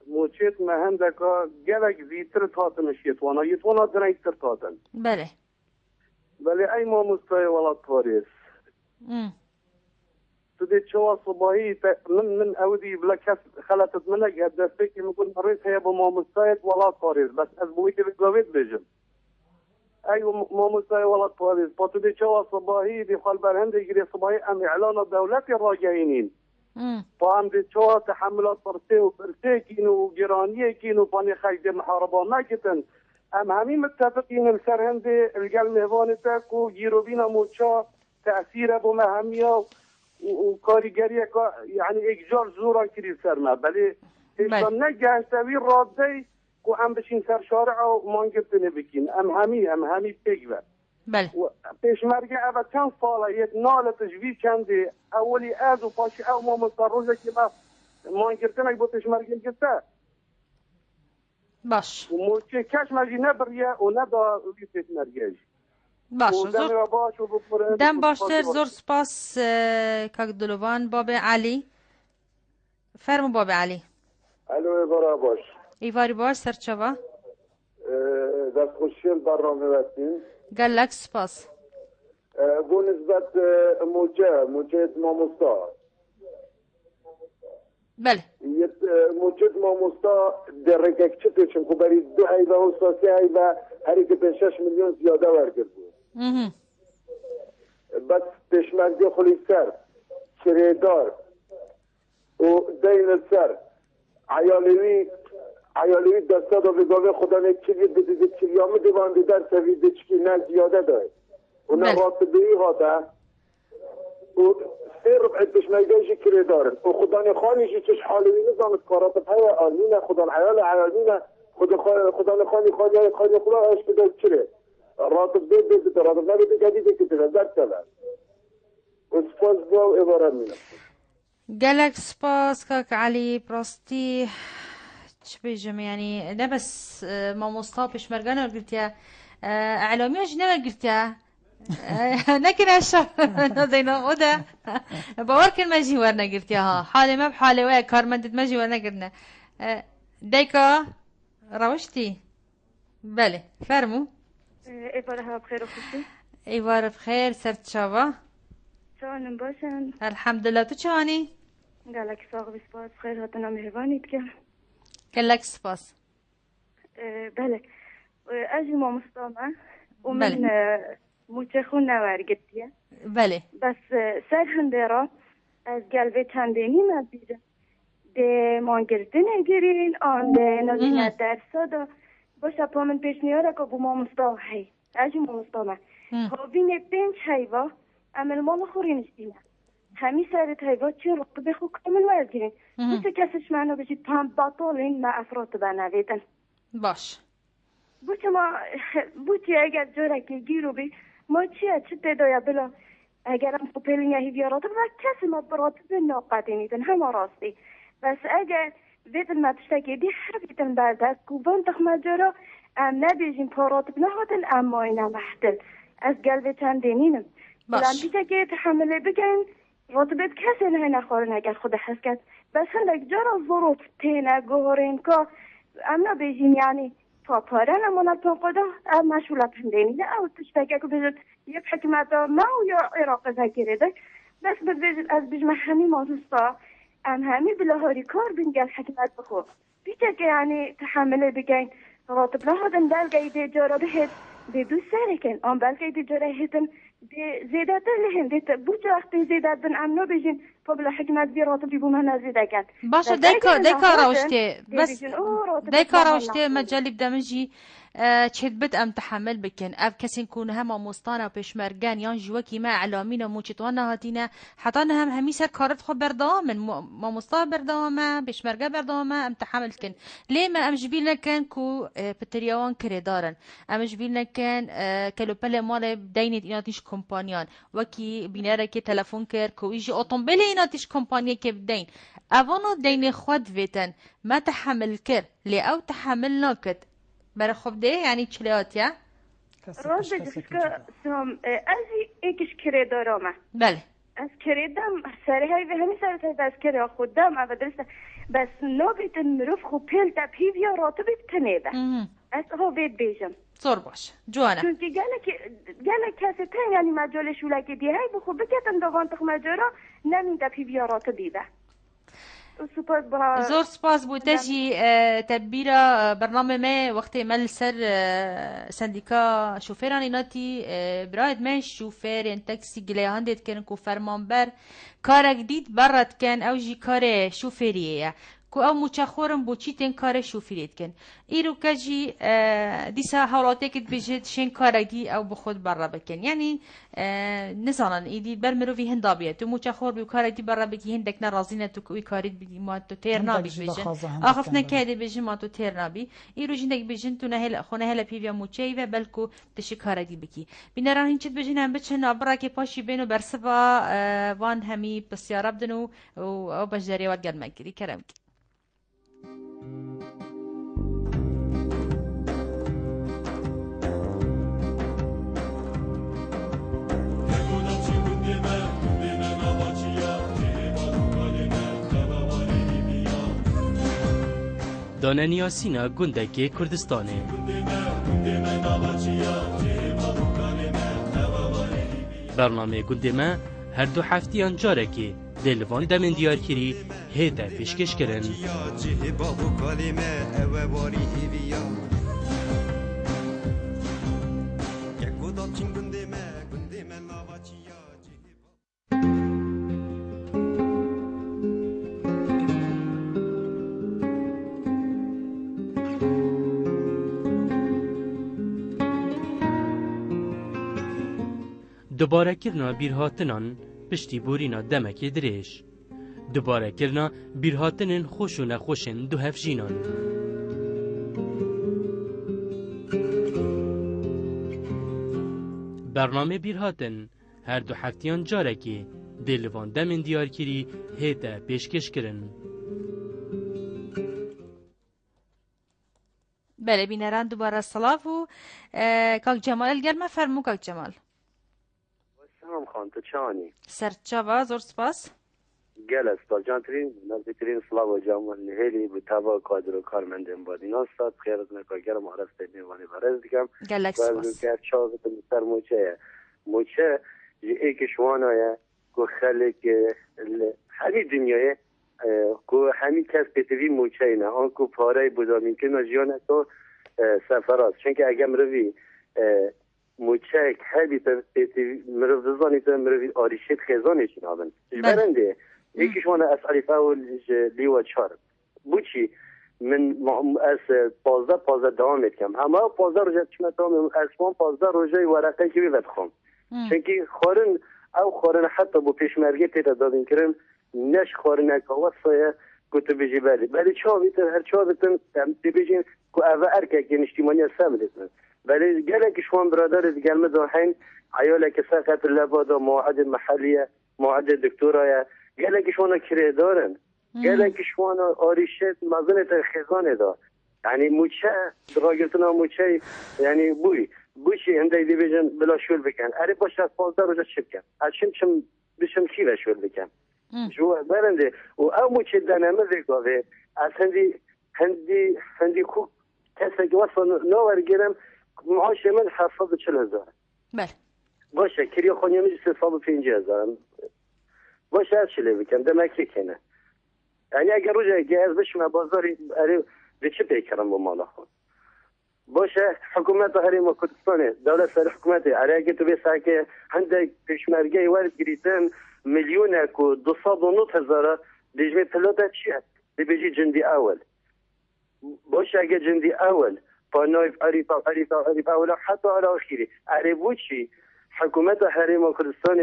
موچیت مهندکا گلک زیتر تاتنش یتوانا درنگتر تاتن بله ای ما مستای ولاد پاریس تو دی چوا صباحی من اودی بلا کس خلطت منک دسته که میگون رئیس هیا با ما مستایت ولاد پاریس بس از بوی که بگوید بیجم ای ما مستای ولاد پاریس با تو دی چوا صباحی دی خال برهنده گیری صباحی ام اعلان دولت راجعینین با هم دی چوا تحملات برسه و برسه کینو و گرانیه کینو پانی خیلی محاربا نکتن ام همین متفقین السرهند الگل مهوان تاکو گیروبینا موچا تأثیر بو مهمیا و کاریگری یعنی اگجار زورا کری سرما بلی ایشان نگهشتوی راده کو ام بشین سر شارع و مانگرتنه بکین ام همی بگوه بله پیشمرگه اوه چند ساله یک نال تجوی چنده اولی از و پاشی او ما مستروزه که ما مانگرتنه با پیشمرگه گسته باش موچه کش مجی نبریه و ندا پیشمرگه باش دم باشتر زور سپاس کاک دلوان باب علی فرمو باب علی الو ایوارا باش ایواری باش سرچوا دست خوشیل برنامه وستین گلک سپاس بو نسبت موچه ماموستا بله موچه ماموستا درگک چه پیچن که برای 2 هیوه و 3 هیوه هری که 6 میلیون زیاده ورگرد بود بس پشمرگی خلی سر چریدار و دین سر عیالوی دستا دا بگاوه خدا نکیلی بدیده چلیامه دیوانده در سویده چکی نه زیاده داره و نراتبه ای هاده و 3 ربع پشمرگیشی کری دارن و خدا نخانیشی چش حالوی نظامت کارات های آلمینه خدا عیالمینه خدا نخانی خدا عشق دار چره راتب بید راتب نبید جدیده که در سلام و سپاس با عبارت مینم گلک سپاس کاک علی براستی چه بیجم یعنی نه بس ما مصطفى پشمرگان قلتيا اعلامي اجي نما قلتيا لكن الشهر زينا غدا باوركن ما جي ورنا قلتيا ها حالي ما بحالي ويا كارمندت ما جي ورنا قلنا ديكا روشتي بله فرمو ايوارها بخير وخوشي ايوار بخير سرت شابا شلونم باشن الحمد لله تو چانی قالك ساق بسپاس خير هاتنا مهرباني بكم قالك سپاس بله اجي ما مستمع ومن موچخون نورگتیه بله بس سر هندرا از قلبي چندینی مزیده ده مانگرده نگیرین آن ده نزینه درسا دا باشه پا من پیش نیاره که بو ما مستمعی اجی ما مستمع هاوینه 5 حیوه عمل مال خورینش دینه همی سرت حیوه چی رو بخو کامل ورگیرین بسه کسش معنا بشید پام باطولین ما افراد بنویدن باش بوچه اگر جوره که گیرو بی ما چیه چه تدایا بلا اگرم پلینگ هیویا راتب و کسی ما براتب ناقدینیدن همه راستی بس اگر ویدن ما تشتاکی دی حبیدن بردست کوبان تخمجارا نبیجین پاراتب نهادن اما اینا محدل از قلب چندینینم بلان بیتا که تحمله بگن راتبت کسی نه نخورن اگر خود حس کرد بس هندک جارا ضروط تینه گوهرین که امنا بیجین یعنی پاپارن امانا تنقده مشغولت هندینینه او تشتاکی که بیجد یک حکمت ما و یا عراق ذکره ده بس بجد از بیجمع همی مازستا همی بلاهاری کار بینگل حکمت بخور بیتا که یعنی تحمله بگن راتب لهادن بلگه ایده جارا بهت بدو سرکن آن بلکه ایده جارا هیتن زیادت لهم دیت بوجه وقتی زیادت بن امنو بجین فبلا حکمت بی راتب بی بومه نزیده کن باشه دیکار روشته بس دیکار روشته مجالی بدمجی چید بد ام تحمل بکن اف کسی کن هم مستانه و پشمرگان یان جوکی ما اعلامین و موچتوانا هاتینا حتی هم همی سر کارت خو بردامن ما مستاه بردامه پشمرگا بردامه ام تحمل کن ليه ما ام جبیل نکن کو پتریوان کری دارن ام جبیل نکن کلو پل مال دینت ایناتیش کمپانیان وکی بیناره که تلفن کر کو ایجی اتومبیل ایناتیش کمپانی که بدین اوانو دین خود ویتن ما تحمل کر لی او تحمل نکد برای خوب ده یعنی چلیات یا؟ راز بجیش که سام ازی ایکش کره دارم بله از کره دم سری های و همی سری تایی از کره خودم او درسته بس نو بیتن مروف خوب پیل تا پیویا راتو بیتنه ده از ها بید بیجم زور باش جوانا چونکه گله کسی تن یعنی مجال شولکی دی های بخو بکتن دوان تخ مجارا نمین تا پیویا راتو بیده زور سپاس بوتجي تبيرة برنامج ما وقت مال سر سنديكا شوفيران ناتي برايد ماش شوفير ان تاكسي جليهاندت كان كو فرمانبر كار جديد برد كان اوجي كار شوفيريه کو او مچخورم بو چیتن کار شوفیریت کن ایرو کجی دیسا حالاتی که بجد شین کار دی او بخود برا بکن یعنی نزانن ایدی برمروی هندابیه تو مچخور بی کار دی برا بکی هندک نرازینه تو کوی کارید بگی ما تو تیر نابی بجن آخف نکیده بجن ما تو تیر نابی ایرو جندک بجن تو نهل خونه هل پیویا موچی و بلکو تشی کار دی بکی بینران هنچت بجن هم بچن ابرا که پاشی بینو برسبا وان همی بسیار بدنو او بجداری واد گرم کردی کرم داننیا سینا گندگی کردستانه برنامه گندما هر دو هفتیان جارکی دلوان دمن دیار کری هیتا پیشکش کرن دوباره کرنا بیرهاتنان پشتی بورینا دمکی دریش دوباره کرنا بیرهاتنن خوش و نخوشن دو هفجینان برنامه بیرهاتن هر دو هفتیان جارکی دلوان دمن دیار کری هیتا پیشکش کرن بله بینران دوباره سلاف و کاک جمال الگرمه فرمو کاک جمال سلام خان تو چانی سرچاوا زور سپاس گل است جانترین نزدیکترین سلام و جمال هلی به تبا کادر و کارمندان بادین استاد خیر از نکارگر معرض تدیوانی برز دیگم گلک سپاس که چاوت مستر موچه یک شوانه کو خلک همین دنیای کو همین کس پتوی موچه نه آن کو پاره بودامین که نجیان تو سفرات چون که اگه مروی موچه هدی پتوی مرو زانی تو مروی آریشت خزانه چی نابن برنده یکی شوانه از علیفه و لیو چهار بوچی من از 15 دوام میکنم همه 15 روزه چون دوام از 15 روزه ورقه کی بیاد خون چون که خورن حتی با پیشمرگی پیدا دادن کردن نش خورن کاوسای گوت بيجي بالي چاویت هر چاویتن بيجي کو اوا ارکه که نشتیمانی سامدن ولی گلک شوان برادر دیگر مدوحین عیال که ساقط لبادا موعد محلیه موعد دکتورایه گلک شوان کری دارن گلک شوان آریشت مزنت خزانه دا یعنی موچه دراغرتنا موچه یعنی بوشی هنده دی بیجن بلا شول بکن اره باشه از 15 روزه چی بکن از چم بشم کی و شول بکن جو برنده و او موچه دنمه ویگاوه از هندی خوب کسی که وصل نوار گیرم معاش من 740,000 بله باشه کریه خونی میشه 350,000 باشه از چلی بکن دمکی کنه یعنی اگر روزه گهز بشم بازاری اره به چه پیکرم با مالا خود باشه حکومت حریم کردستان دولت سر حکومت اره اگه تو بیسا که هنده پیشمرگه وارد گریتن میلیون کو 209,000 دیجمه پلوتا چیه بیجی جندی اول باشه اگه جندی اول پانویف عریف اول حتی على آخری اره بوچی حکومت حریم کردستان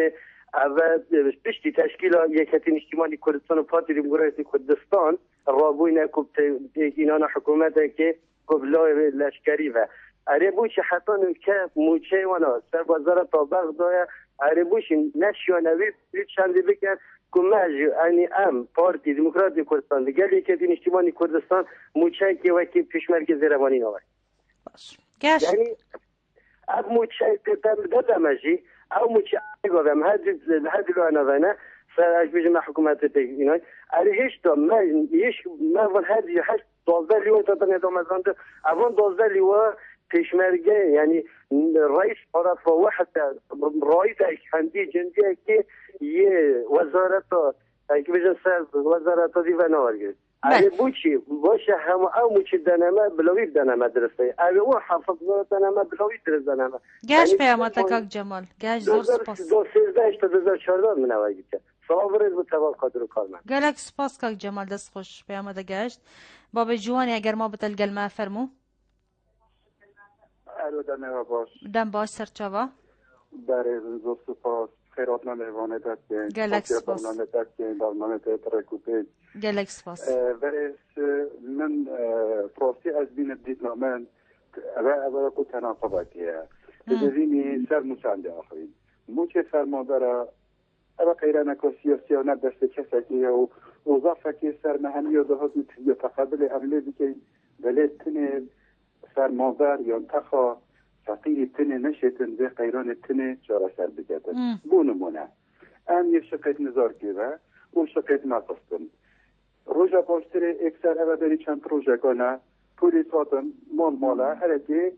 اول پشتی تشکیل یکتین اجتماعی کردستان و پارتی دموکراسی کردستان رابوی نکوب اینان حکومت که قبلای لشکری و اره بوچی حتی که موچه وانا سر بازار طابق دایا اره بوچی نشیانوی چندی بکن که مجی یعنی پارتی دموکراسی کردستان دیگر یکتین اجتماعی کردستان موچه که وکی پیشمرگ زیروانی نوی یعنی اب موچه دمجی او موچه گفتم هدی رو انوانه سر اجبیج ما حکومت تیگینای اره هشتا ما ول هدی هشت 12 لیوه تا ندام از آنده اوان 12 لیوه پیشمرگه یعنی رئیس طرف واحد رئیس هندی جندیه که یه وزارت که بجن سر وزارت دیوانه ورگرد اره بوچی باشه همه او موچی دنمه بلاوی دنمه درسته اره او حفظ دنمه بلاوی درست دنمه گشت پیامت کاک جمال گشت زور سپاس 2013 تا 2014 منوایی که صابرز به تبال قادر و کارمند گلک سپاس کاک جمال دست خوش پیامت گشت باب جوانی اگر ما بتل گلمه فرمو الو دنه باش دم باش سرچاوا برای زور سپاس خیرات نمیوانه دست گلک سپاس برنامه ترکوبه گلک سپاس برای من پروسی از بین دیدنامن اول کو تناقضاتیه ببینی سر مساعده آخرین موچه فرماندارا اما قیرانه که سیاسی و نه دست کسی و وظافه که سر مهمی و دهات یا تقابل عمله بکی بلد تنه فرماندار یا انتخا فقیری تنه نشتن به قیران تنه جارا سر بگردن بونمونه ام یک شقیت نظار گیره و شقیت نقصتن روژا باشتر اکثر اوه داری چند پروژه کنه پولیس هاتن مالا هرکی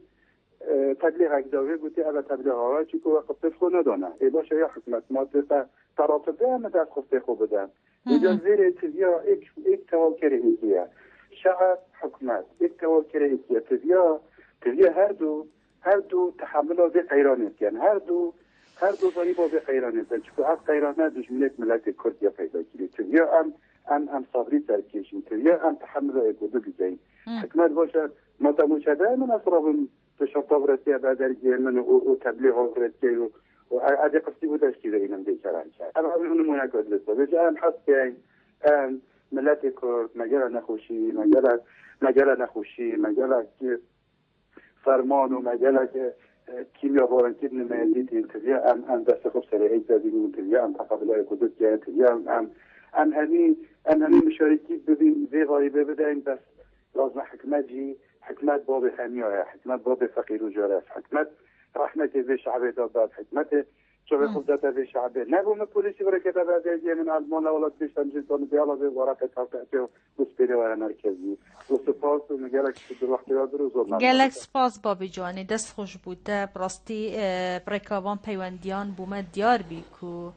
تبلیغ اگزاوی بودی اوه تبلیغ ها چی که وقت خود ندانه ای باشه یا حکمت ما تراتبه همه دست خسته خوب بدن اینجا زیر تبیا ایک توکر ایکیه شعب حکمت ایک توکر ایکیه تبیا هر دو تحمل آزی قیرانیت کن هر دو زانی بازی قیرانیت کن چون از قیرانه دشمنیت ملت کردیا پیدا کردی تبیا ام صبری ترکیشیم تبیا ام تحمل ایگودو بیزیم حکمت باشه ما تموشده من اصرابم تشطاب رسیه بدرگی من و تبلیغ رسیه و عادي قصدي بدأ كذا إنهم بيشارعن شيء أنا أقول إنه مناقض لسه بيجي أنا حس يعني ملاتي كورد مجال نخوشي مجال نخوشي مجال فرمان ومجال كيمياء فورنتيد نماذج انتباه أم بس خب سريعي تبين انتباه أم تقبل الكتب جاء انتباه أم هني مشاركين ببين ذي غايبة بدأين بس لازم حكمات باب خمية حكمات باب فقير وجارف حكمات رحمت به شعبه داد حکمت شعبه خودت به شعبه نبوم پلیسی برای که بعد من آلمان اولاد بیشتر جنسان بیالا به ورقه تاقیه و مسپیده و مرکزی و سپاس و مگلک در وقتی را درو زور گلک سپاس بابی جوانی دست خوش بوده براستی برکاوان پیوندیان بومد دیار بی کو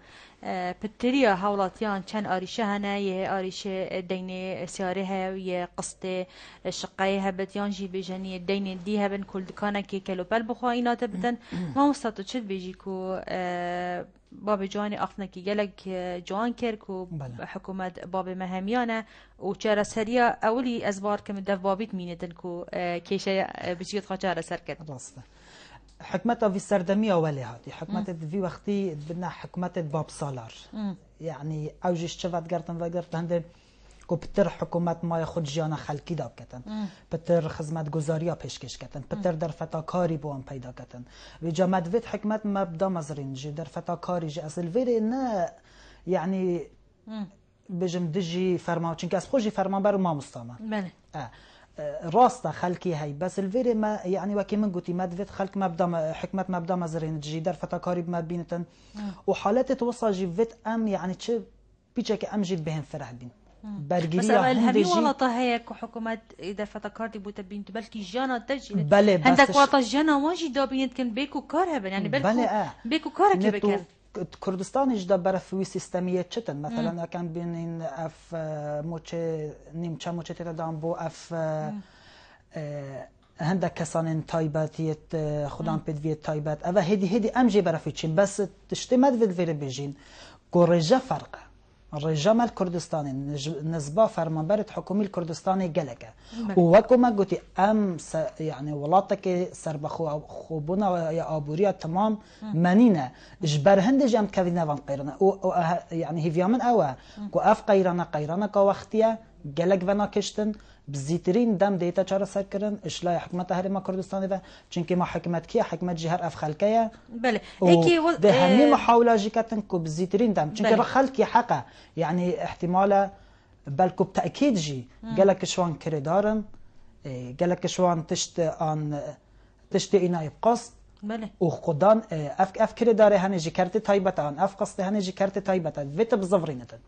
پتریا حولاتیان چند آریشه هنه یه آریشه دین سیاره ها و یه قصد شقایه هبتیان جی بجنی دین دی هبن کل دکانه که کلوپل بخواهینات بدن ما مستطو چد بیجی کو باب جوانی آخنه که گلک جوان کر کو حکومت باب مهمیانه و چرا سریا اولی از بار که مدف بابیت مینتن کو کیشه بسیط خواه چرا سر کد راسته حكمتها في السردمية ولي هاتي حكمتها في وقتي بدنا حكمتها باب سالار يعني اوجش شفت قرطن وقرط هند کو پتر حکومت ما خود جیان خلکی داب کتن پتر خدمت گزاریا پیشکش کتن پتر در فتاکاری بو هم پیدا کتن و جامد وید حکمت مبدا مزرین جی در فتاکاری جی اصل ویره نه يعني بجم دجي فرما چونك از خوجي فرما بر ما مستامه بله راستا خلقي هي بس الفيري ما يعني وكي من قلتي ما دفت خلق مبدا حكمت مبدا مزرين جي در فتاكاري ما بينتن وحالات توصل جي فيت ام يعني تش بيجك ام جيت بهم فرح بين بس الهمي والله هيك حكومات اذا فتاكارتي بوت بنت بلكي جانا تجي بله بس عندك وقت جانا واجد دابين كان بيكو كارها يعني بلكو بيكو كارها كيف كان كردستان جدا برفوي سيستمية چتن مثلا كان بينين اف موچه نيمچه موچه تدام بو اف هندك كسان تايباتيت خدام بدويت تايبات اوا هدي امجي برفوي چين بس تشتمد فيل فير بيجين كورجا فرق الرجال الكردستاني نسبة فرمانبرت حكومي الكردستاني جلكه ووكو ما قلتي يعني ولاتك سربخو خوبونا يا ابوريا تمام منينه جبر هند جام كافينا فان قيرنا يعني هي من اوا كاف قيرنا كوختيا جلك فنا كشتن بزيترين دم ديتا چارا سر كرن اشلاء حكمت هرما كردستاني و چونكي ما حكمت كي حكمت جهر اف خلقيه بله هيك ده همي محاوله جيكتن كو بزيترين دم چونكي خلقي حقه يعني احتمال بلكو بتاكيد جي قالك شوان كريدارن قالك شوان تشت اينا بقصد بله وخدان اف كريداري هني جي كارت تايبتان اف قصد هني جي كارت تايبتان فيت بزفرينتن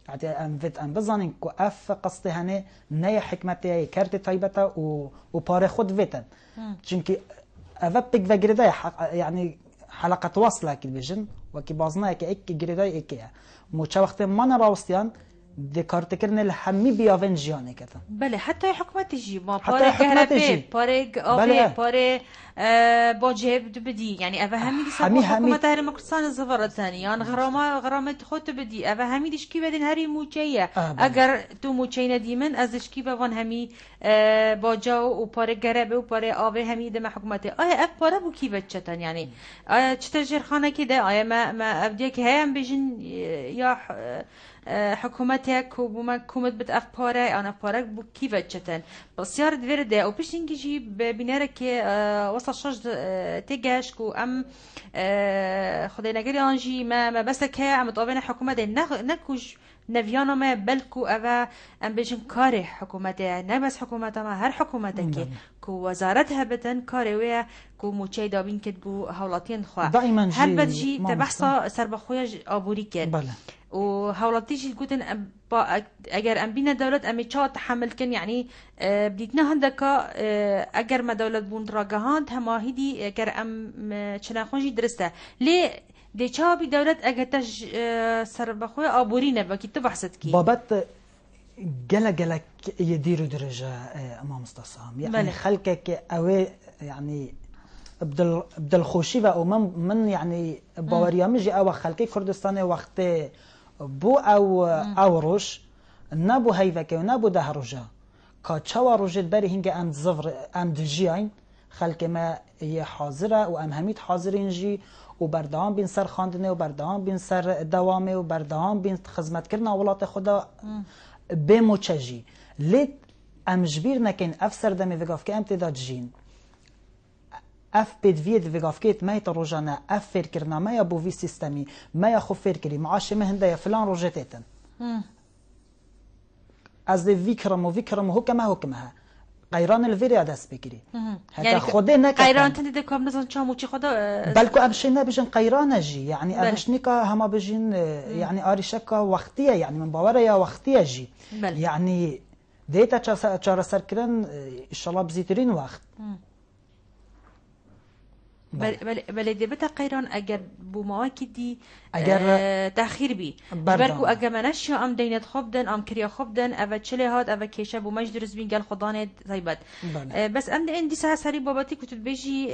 عادي ام فيت ام بزانين كو اف قصد هني نيا حكمتي كارت تايبتا و بار خود فيتن چونكي افبك فجريدا يعني حلقه واصله كي بيجن وكي بازنا كي اك جريدا اكيا موچا وقت ما نراوستيان ذكرت كرنا الحمي بيافن جياني كذا بله حتى حكمت تجي ما بارك كهرباء بارك أوبي بارك باجب بدي يعني أفهمي دي سبب حكومة هرم كردستان الزفرة الثانية يعني غرامة خود بدي أفهمي ديش كي بدين هري موجية أجر تو موجينا ديمن أزش كي بفن همي باجاو وبارك كهرباء وبارك أوبي همي دم حكومته أف بارك بو كي بتشتن يعني تشتري خانة كده ما أبديك هيم بيجن يا حكومتك وبما كومت بتأف باره أنا بارك بو كيف جتن بس يارد ورده أو بيش نجي ببنارك وصل شج تجاش كو أم خدينا قري أنجي ما بس كه أم طابين حكومة نكوج نفيانا ما بلكو أبا أم بيجن كاره حكومته نه بس حكومته ما هر حكومتك كو وزارتها بتن كاره ويا كو موچي دابين كتبو هولاتين خوا هل بتجي تبحثا سربخويا أبوري كن وهولاتيش قلتن اگر ام بين دولت ام چا تحمل كن يعني بديتنا هندكا اگر ما دولت بون راگهاند هما هيدي اگر ام چناخونجي درسته ليه دي چا بي دولت اگر تش سربخوي ابوري نبا كي تبحثت كي بابت جلك يديروا درجه امام مستسام يعني خلقك اوي يعني بدل خوشي و من يعني باوريامجي او خلقي كردستان وقت بو او روش نبو هيفك ونبو ده رجا كاتشوا رجت بري هنگه ام زفر ام دجيين خلق ما هي حاضره و ام هميت حاضرين جي و بردام بين سر خاندنه و بردام بين سر دوامه و بردام بين خدمت کرنا ولات خدا بموچجي ليت ام جبير نكن افسر دمي وقاف که امتداد جين اف بدوید وگافکیت ما تروجانا اف فکرنا ما یا بو وی سیستمی ما یا خو فکری معاش مهنده یا فلان روجتتن از ویکرم و حکمها قیران الفيريا دست بگیری يعني خود نه قیران تند دکام نزن چامو چی خدا بلکو ابش نه بجن قیران جی يعني ابش نکا هما بجن يعني آریشکا وقتیه يعني من باوره یا وقتیه جی يعني دیتا چار سر کرن ان شاء الله بزیترین وقت بله دي بتا قيران اگر بو مواكدي اگر تاخير بي بركو اگر منش ام دينت خبدن ام كريا خبدن اوا چله هات اوا كيشه بو مجدرس بين قال خدانه طيبت بس ام عندي سري باباتي كنت بيجي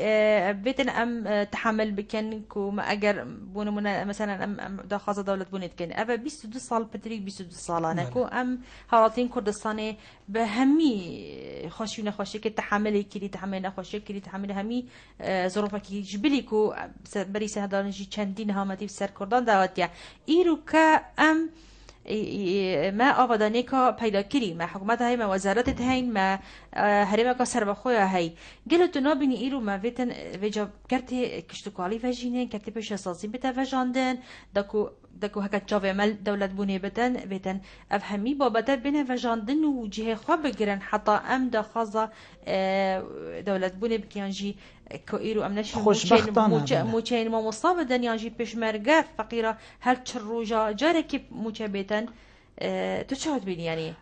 بيتن ام تحمل بكن كو ما اگر بون مثلا ام داخل دولة بونت كن اوا 22 سال بتريك 22 سالانه كو ام حالاتين كردستاني بهمي خوشونه خوشي كي تحمل كري تحمل خوشي كري تحمل همي ظروفك جبلي كو بري سهدانجي چندين هامتي سر كردان دعوتيا ايرو كا ام ما آبادانی که پیدا کری ما حکومت های ما وزارت هین ما هرما که سر بخویا هی گل تو نبینی ایرو ما ویتن وجا کرتی کشتکالی وجینن کرتی پیش اساسی بتا وجاندن دکو هکت جاوی عمل دولت بونه بتن افهمی بابت بین وجاندن و جهه خواب بگیرن حتی ام دا خازا دولت بونه بکیانجی که ایرو ام نشون موچین ما مصاب دنیانجی پشمرگه فقیره هر چر روجا جاره که موچه بیتن تو چه بینی یعنی؟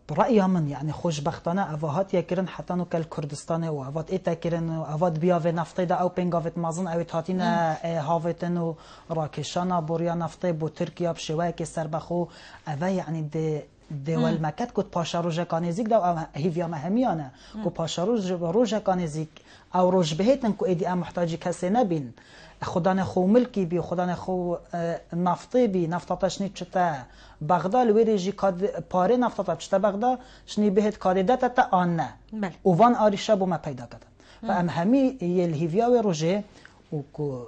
برأيي من يعني خوشبختانه اوهات يكرن حتى نو كالكردستان اوهات ايتا كرن اوهات بياوه نفطي دا او بينغافت مازن او تاتين هافتن و راكشانا بوريا نفطي بو تركيا بشوائي كي سربخو اوه يعني دول مكت كت پاشا روژه کانزیک دا او هیویا مهمیانه کو پاشا روژه کانزیک او روژ بهتن کو ایدی ام محتاجی کسی نبین خدان خو ملکی بی خدان خو نفطی بی نفطاتش نی چتا بغداد ویریجی کاد پاره نفطات چتا بغداد شنی بهت کادیدات تا آن نه او وان آریشا بو ما پیدا کردن و ام همی یل هیویا و روژه و کو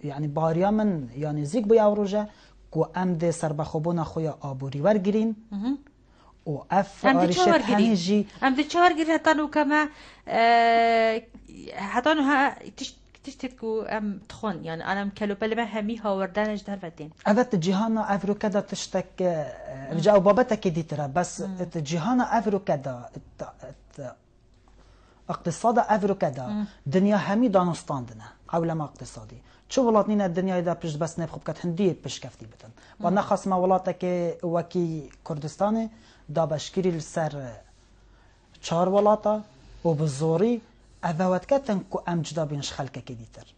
یعنی باریا من یعنی زیک بو او روژه کو ام ده سربخوبون خویا آبوری ورگیرین و اف آریشت همیجی ام ده چهار گیرین حتی نو کما حتی نو ها تشتكو ام تخون يعني انا مكلو بلما همي هاوردانج درفتين اوت جهانا افروكادا تشتك رجعوا بابتك دي ترى بس جهانا افروكادا اقتصاد افروكادا دنيا همي دانستاندنا عولما اقتصادي شو ولاتنينا الدنيا اذا بيش بس نبخب كات هنديه بيش كفتي بتن وانا خاص ما ولاتك وكي كردستاني دا بشكري السر 4 ولاتا وبالزوري اوت کتن کو ام جدا بینش خلکه که دیتر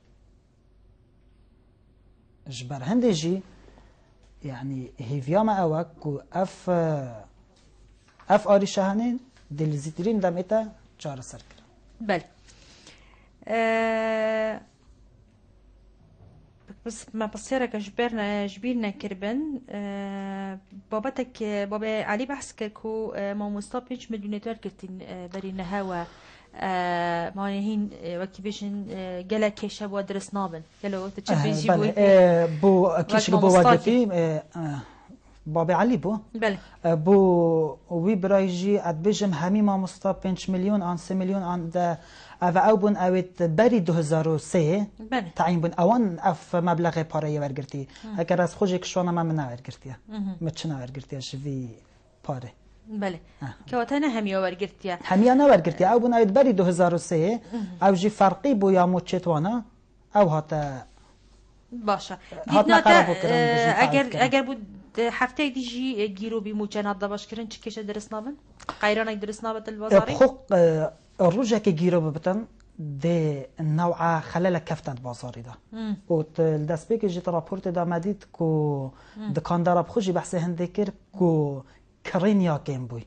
جبر هنده جی يعني هیویا ما اوک کو اف آری شهنین دلزیترین دم ایتا چار سر کرن بله بس ما بصيرك جبيرنا كربن بابتك بابا علي بحث كركو ما مستقبلش مليونير كرتين برينا هوا ما هين وكي بيشن جلا كيشة ودرس نابن جلو تشبيجي بو كيش بو واجتي بابا علي بو بله بو وي برايجي ادبجم همي ما مستا 5 مليون ان 3 مليون ان ده او بون اوت بري 2003 تعين بون اوان اف مبلغ پاره ورگرتي اگر از خوجك شونا ما من ورگرتي مچنا ورگرتي شوي پاره بله كواتنا هميا ورگرتي هميا نا ورگرتي او بون اوت بري 2003 او جي فرقي بو يا موچتوانا او هاتا باشا اگر بود هفته دیجی گیرو بی موچنات دباش کرن چه کشه درس نابن قیران درس نابت الوزاری بخوق الرجع که گیرو ببتن ده نوع خلل کفتن بازاری ده و دست بی که جیت راپورت دا مدید کو دکاندار بخوشی بحث هنده کر کو کرین یا کم بوی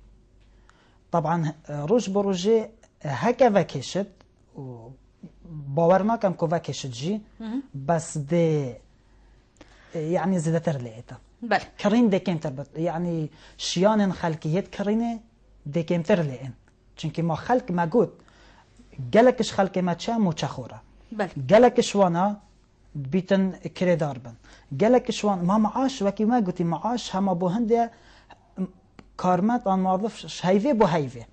طبعا روج بروجه هکا وکشد باور ناکم که وکشد جی بس ده يعني زيادة لقيتها بله كرين دي كيمتر يعني شيان خلقيات كرينه دي كيمتر لقين چونكي ما خلق ما قد جالكش خلق ما تشا موچا خورا بله جالكش وانا بيتن كريدار بن جالكش وانا ما معاش وكي ما قلتي معاش هما بو هندي كارمات عن موظف هيفي بو هيفي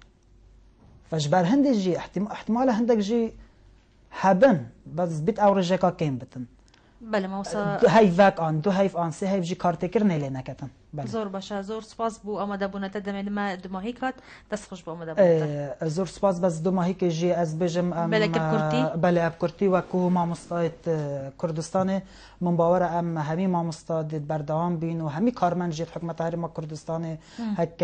فجبر هندي جي احتمال هندك جي هبن بس بيت او رجاكا كيم بتن بله ما وصل هیفک آن دو هیف آن سه هیف جی کارتکر نیله نکتن زور باشه زور سپاس بو آماده بونت دم ما دو ماهی کات دست خوش بو آماده بونت زور سپاس بس دو ماهی که جی از بجم بله کردی بله اب کردی و کو ما مستعد کردستان من باور ام همی ما مستعد بردام بین و همی کارمند جیت حکمت هری ما کردستان هک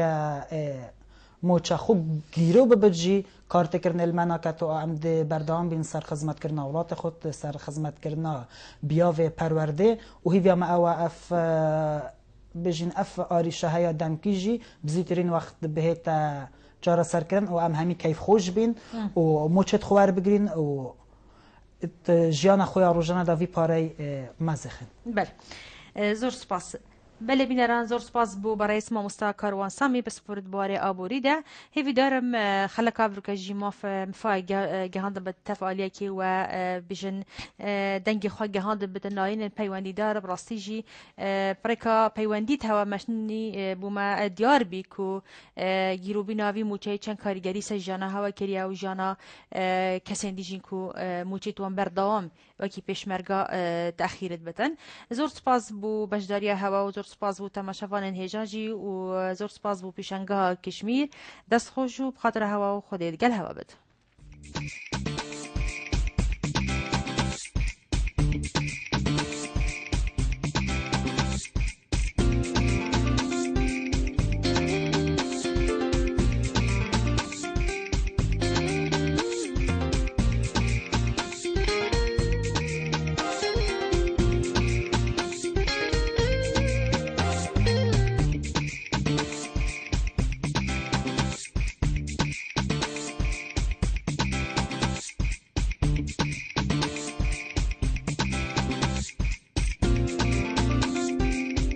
موچا خوب گیرو ببجی کارت کرن المناکت و عمد بردام بین سر خدمت کرنا اولاد خود سر خدمت کرنا بیاو پرورده و هیویا ما او اف بجین اف آریشه های دمکیجی بزیترین وقت بهت جارا سر کرن و ام همی کیف خوش بین و موچت خوار بگرین و جیان خویا روزانه دا وی پاره مزخن بله زور سپاس بله بینران زور سپاس بو برای اسم مستا کاروان سامی بس فرد باره آبوری ده هیوی دارم خلق آفریقا جی مفای گهاند به تفعالیه که و بجن دنگی خواه گهاند به ناین پیوندی دار براستی جی پرکا پیوندی توا مشنی بوما دیار بی کو گیرو بیناوی موچه چند کارگری سجانا هوا کریا و جانا کسین دیجین کو موچه توان بردوام وکی پیشمرگا تأخیرت بتن زور سپاس بو بجداری هوا و زور سپاس بو تماشاوان هجاجی و زور سپاس بو پیشنگاه کشمیر دست خوش و بخاطر هوا و خودت گل هوا بد